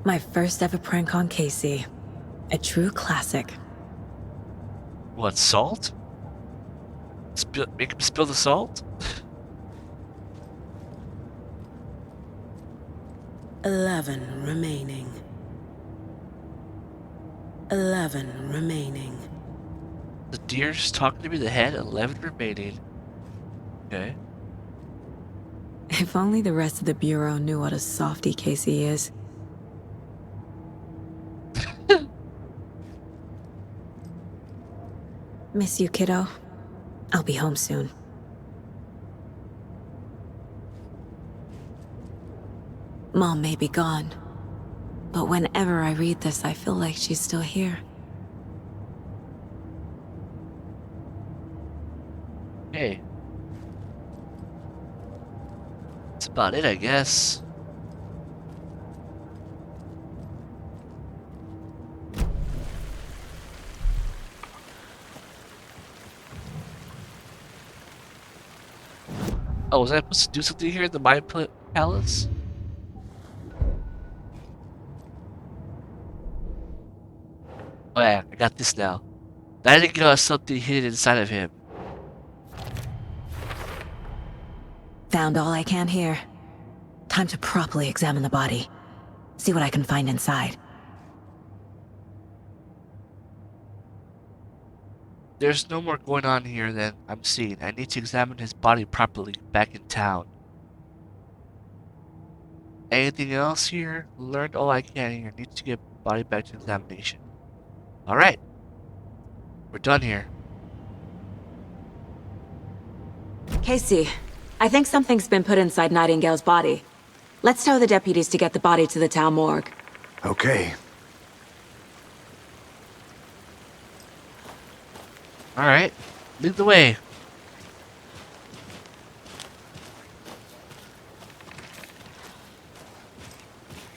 My first ever prank on Casey. A true classic. What, salt? Make him spill the salt? 11 remaining. 11 remaining. The deer's talking to me, the head, 11 remaining. Okay. If only the rest of the Bureau knew what a softy Casey is. Miss you, kiddo. I'll be home soon. Mom may be gone, but whenever I read this, I feel like she's still here. Hey. That's about it, I guess. Oh, was I supposed to do something here in the Mine Palace? Oh yeah, I got this now. Nightingale has something hidden inside of him. Found all I can here. Time to properly examine the body. See what I can find inside. There's no more going on here than I'm seeing. I need to examine his body properly back in town. Anything else here? Learned all I can here. Need to get body back to examination. Alright. We're done here. Casey, I think something's been put inside Nightingale's body. Let's tell the deputies to get the body to the town morgue. Okay. Alright. Lead the way.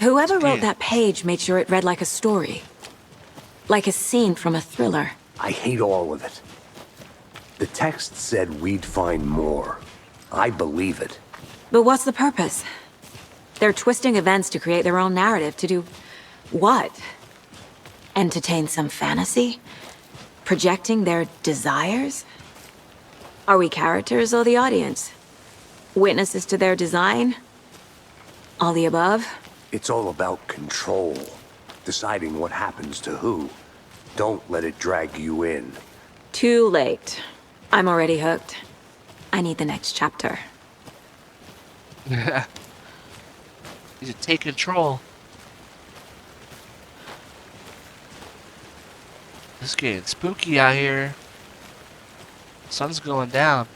Whoever wrote that page made sure it read like a story. Like a scene from a thriller. I hate all of it. The text said we'd find more. I believe it. But what's the purpose? They're twisting events to create their own narrative to do... what? Entertain some fantasy? Projecting their desires? Are we characters or the audience? Witnesses to their design? All the above? It's all about control. Deciding what happens to who. Don't let it drag you in. Too late. I'm already hooked. I need the next chapter. Need to take control. It's getting spooky out here. Sun's going down.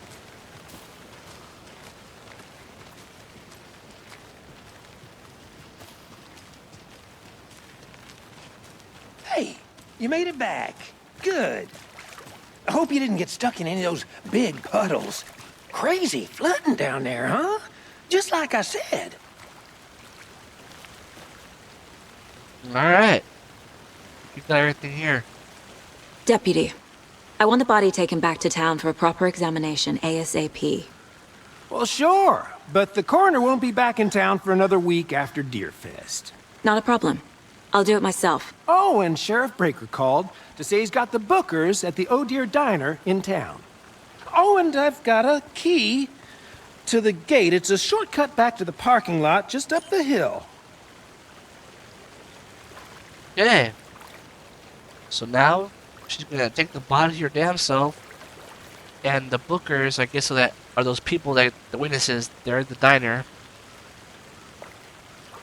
Hey, you made it back. Good. I hope you didn't get stuck in any of those big puddles. Crazy flooding down there, huh? Just like I said. Alright. You got everything here. Deputy, I want the body taken back to town for a proper examination ASAP. Well, sure. But the coroner won't be back in town for another week after Deerfest. Not a problem. I'll do it myself. Oh, and Sheriff Breaker called to say he's got the bookers at the Oh Dear Diner in town. Oh, and I've got a key to the gate. It's a shortcut back to the parking lot just up the hill. Okay. So now she's gonna take the body of your damn self, and the bookers, I guess, so that are those people that the witnesses. They're at the diner,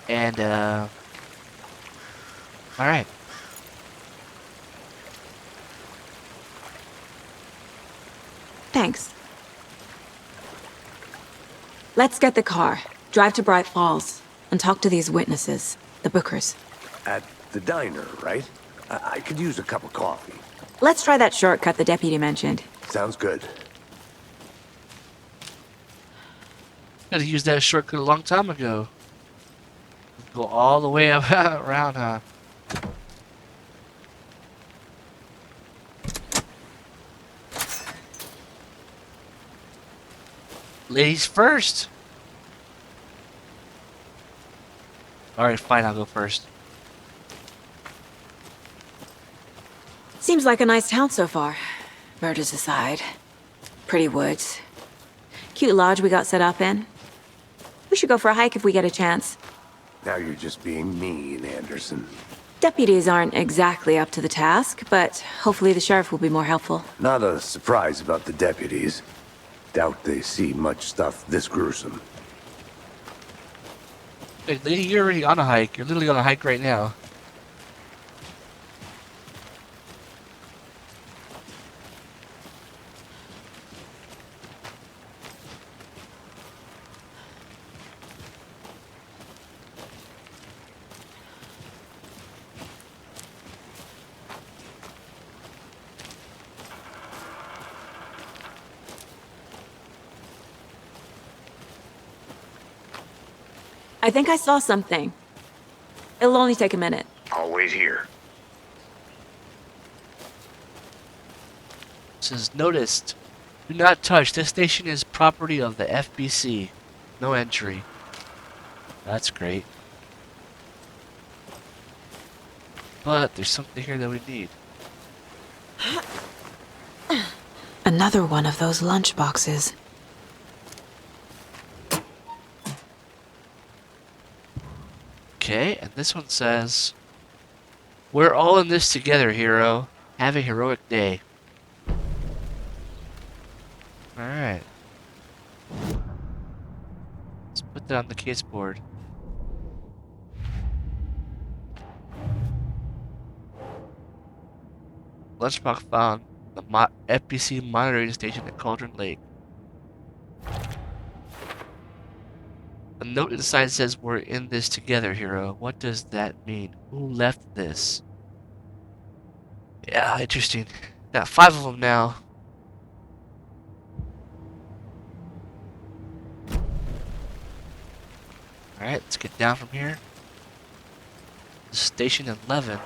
and all right. Thanks. Let's get the car, drive to Bright Falls, and talk to these witnesses, the bookers. At the diner, right? I could use a cup of coffee. Let's try that shortcut the deputy mentioned. Sounds good. Gotta use that shortcut a long time ago. Go all the way up around, huh? Ladies first. Alright, fine, I'll go first. Seems like a nice town so far. Murders aside. Pretty woods. Cute lodge we got set up in. We should go for a hike if we get a chance. Now you're just being mean, Anderson. Deputies aren't exactly up to the task, but hopefully the sheriff will be more helpful. Not a surprise about the deputies. Doubt they see much stuff this gruesome. Hey, lady, you're already on a hike. You're literally on a hike right now. I think I saw something. It'll only take a minute. I'll wait here. It says, noticed. Do not touch. This station is property of the FBC. No entry. That's great. But there's something here that we need. Another one of those lunch boxes. Okay, and this one says, we're all in this together, hero. Have a heroic day. Alright. Let's put that on the case board. Lunchbox found the FBC monitoring station at Cauldron Lake. A note inside says, we're in this together, hero. What does that mean? Who left this? Yeah, interesting. Got 5 of them now. Alright, let's get down from here. Station 11.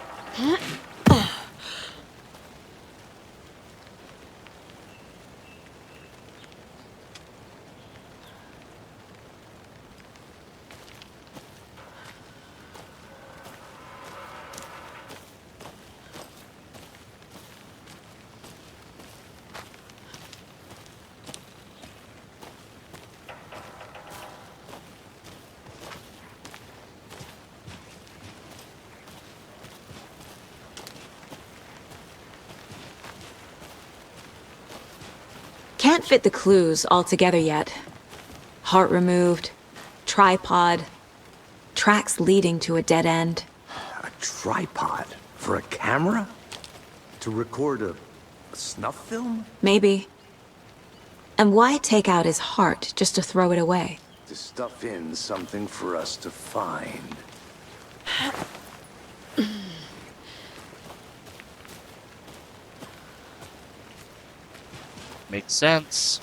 can't fit the clues all together yet. Heart removed, tripod, tracks leading to a dead end. A tripod? For a camera? To record a snuff film? Maybe. And why take out his heart just to throw it away? To stuff in something for us to find. Makes sense.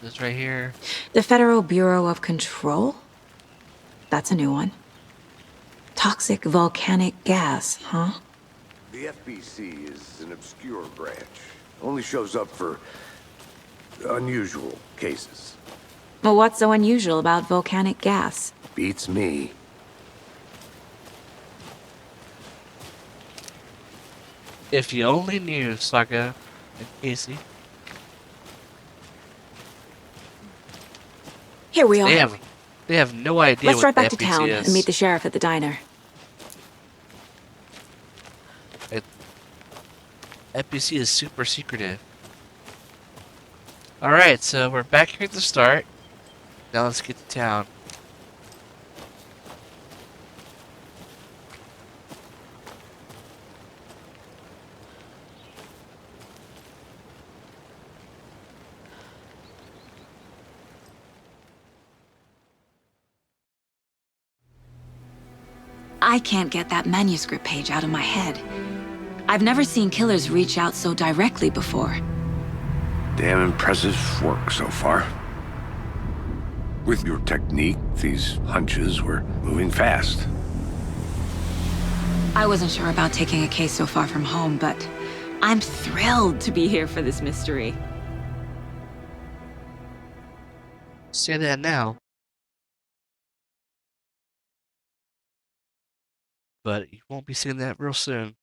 This right here. The Federal Bureau of Control? That's a new one. Toxic volcanic gas, huh? The FBC is an obscure branch. Only shows up for unusual cases. Well, what's so unusual about volcanic gas? Beats me. If you only knew, Saga and Casey. Here we are. They have no idea. Let's drive what back the to FBC town is. and meet the sheriff at the diner. FBC is super secretive. Alright, so we're back here at the start. Now let's get to town. I can't get that manuscript page out of my head. I've never seen killers reach out so directly before. Damn impressive work so far. With your technique, these hunches were moving fast. I wasn't sure about taking a case so far from home, but I'm thrilled to be here for this mystery. Say that now. But you won't be seeing that real soon.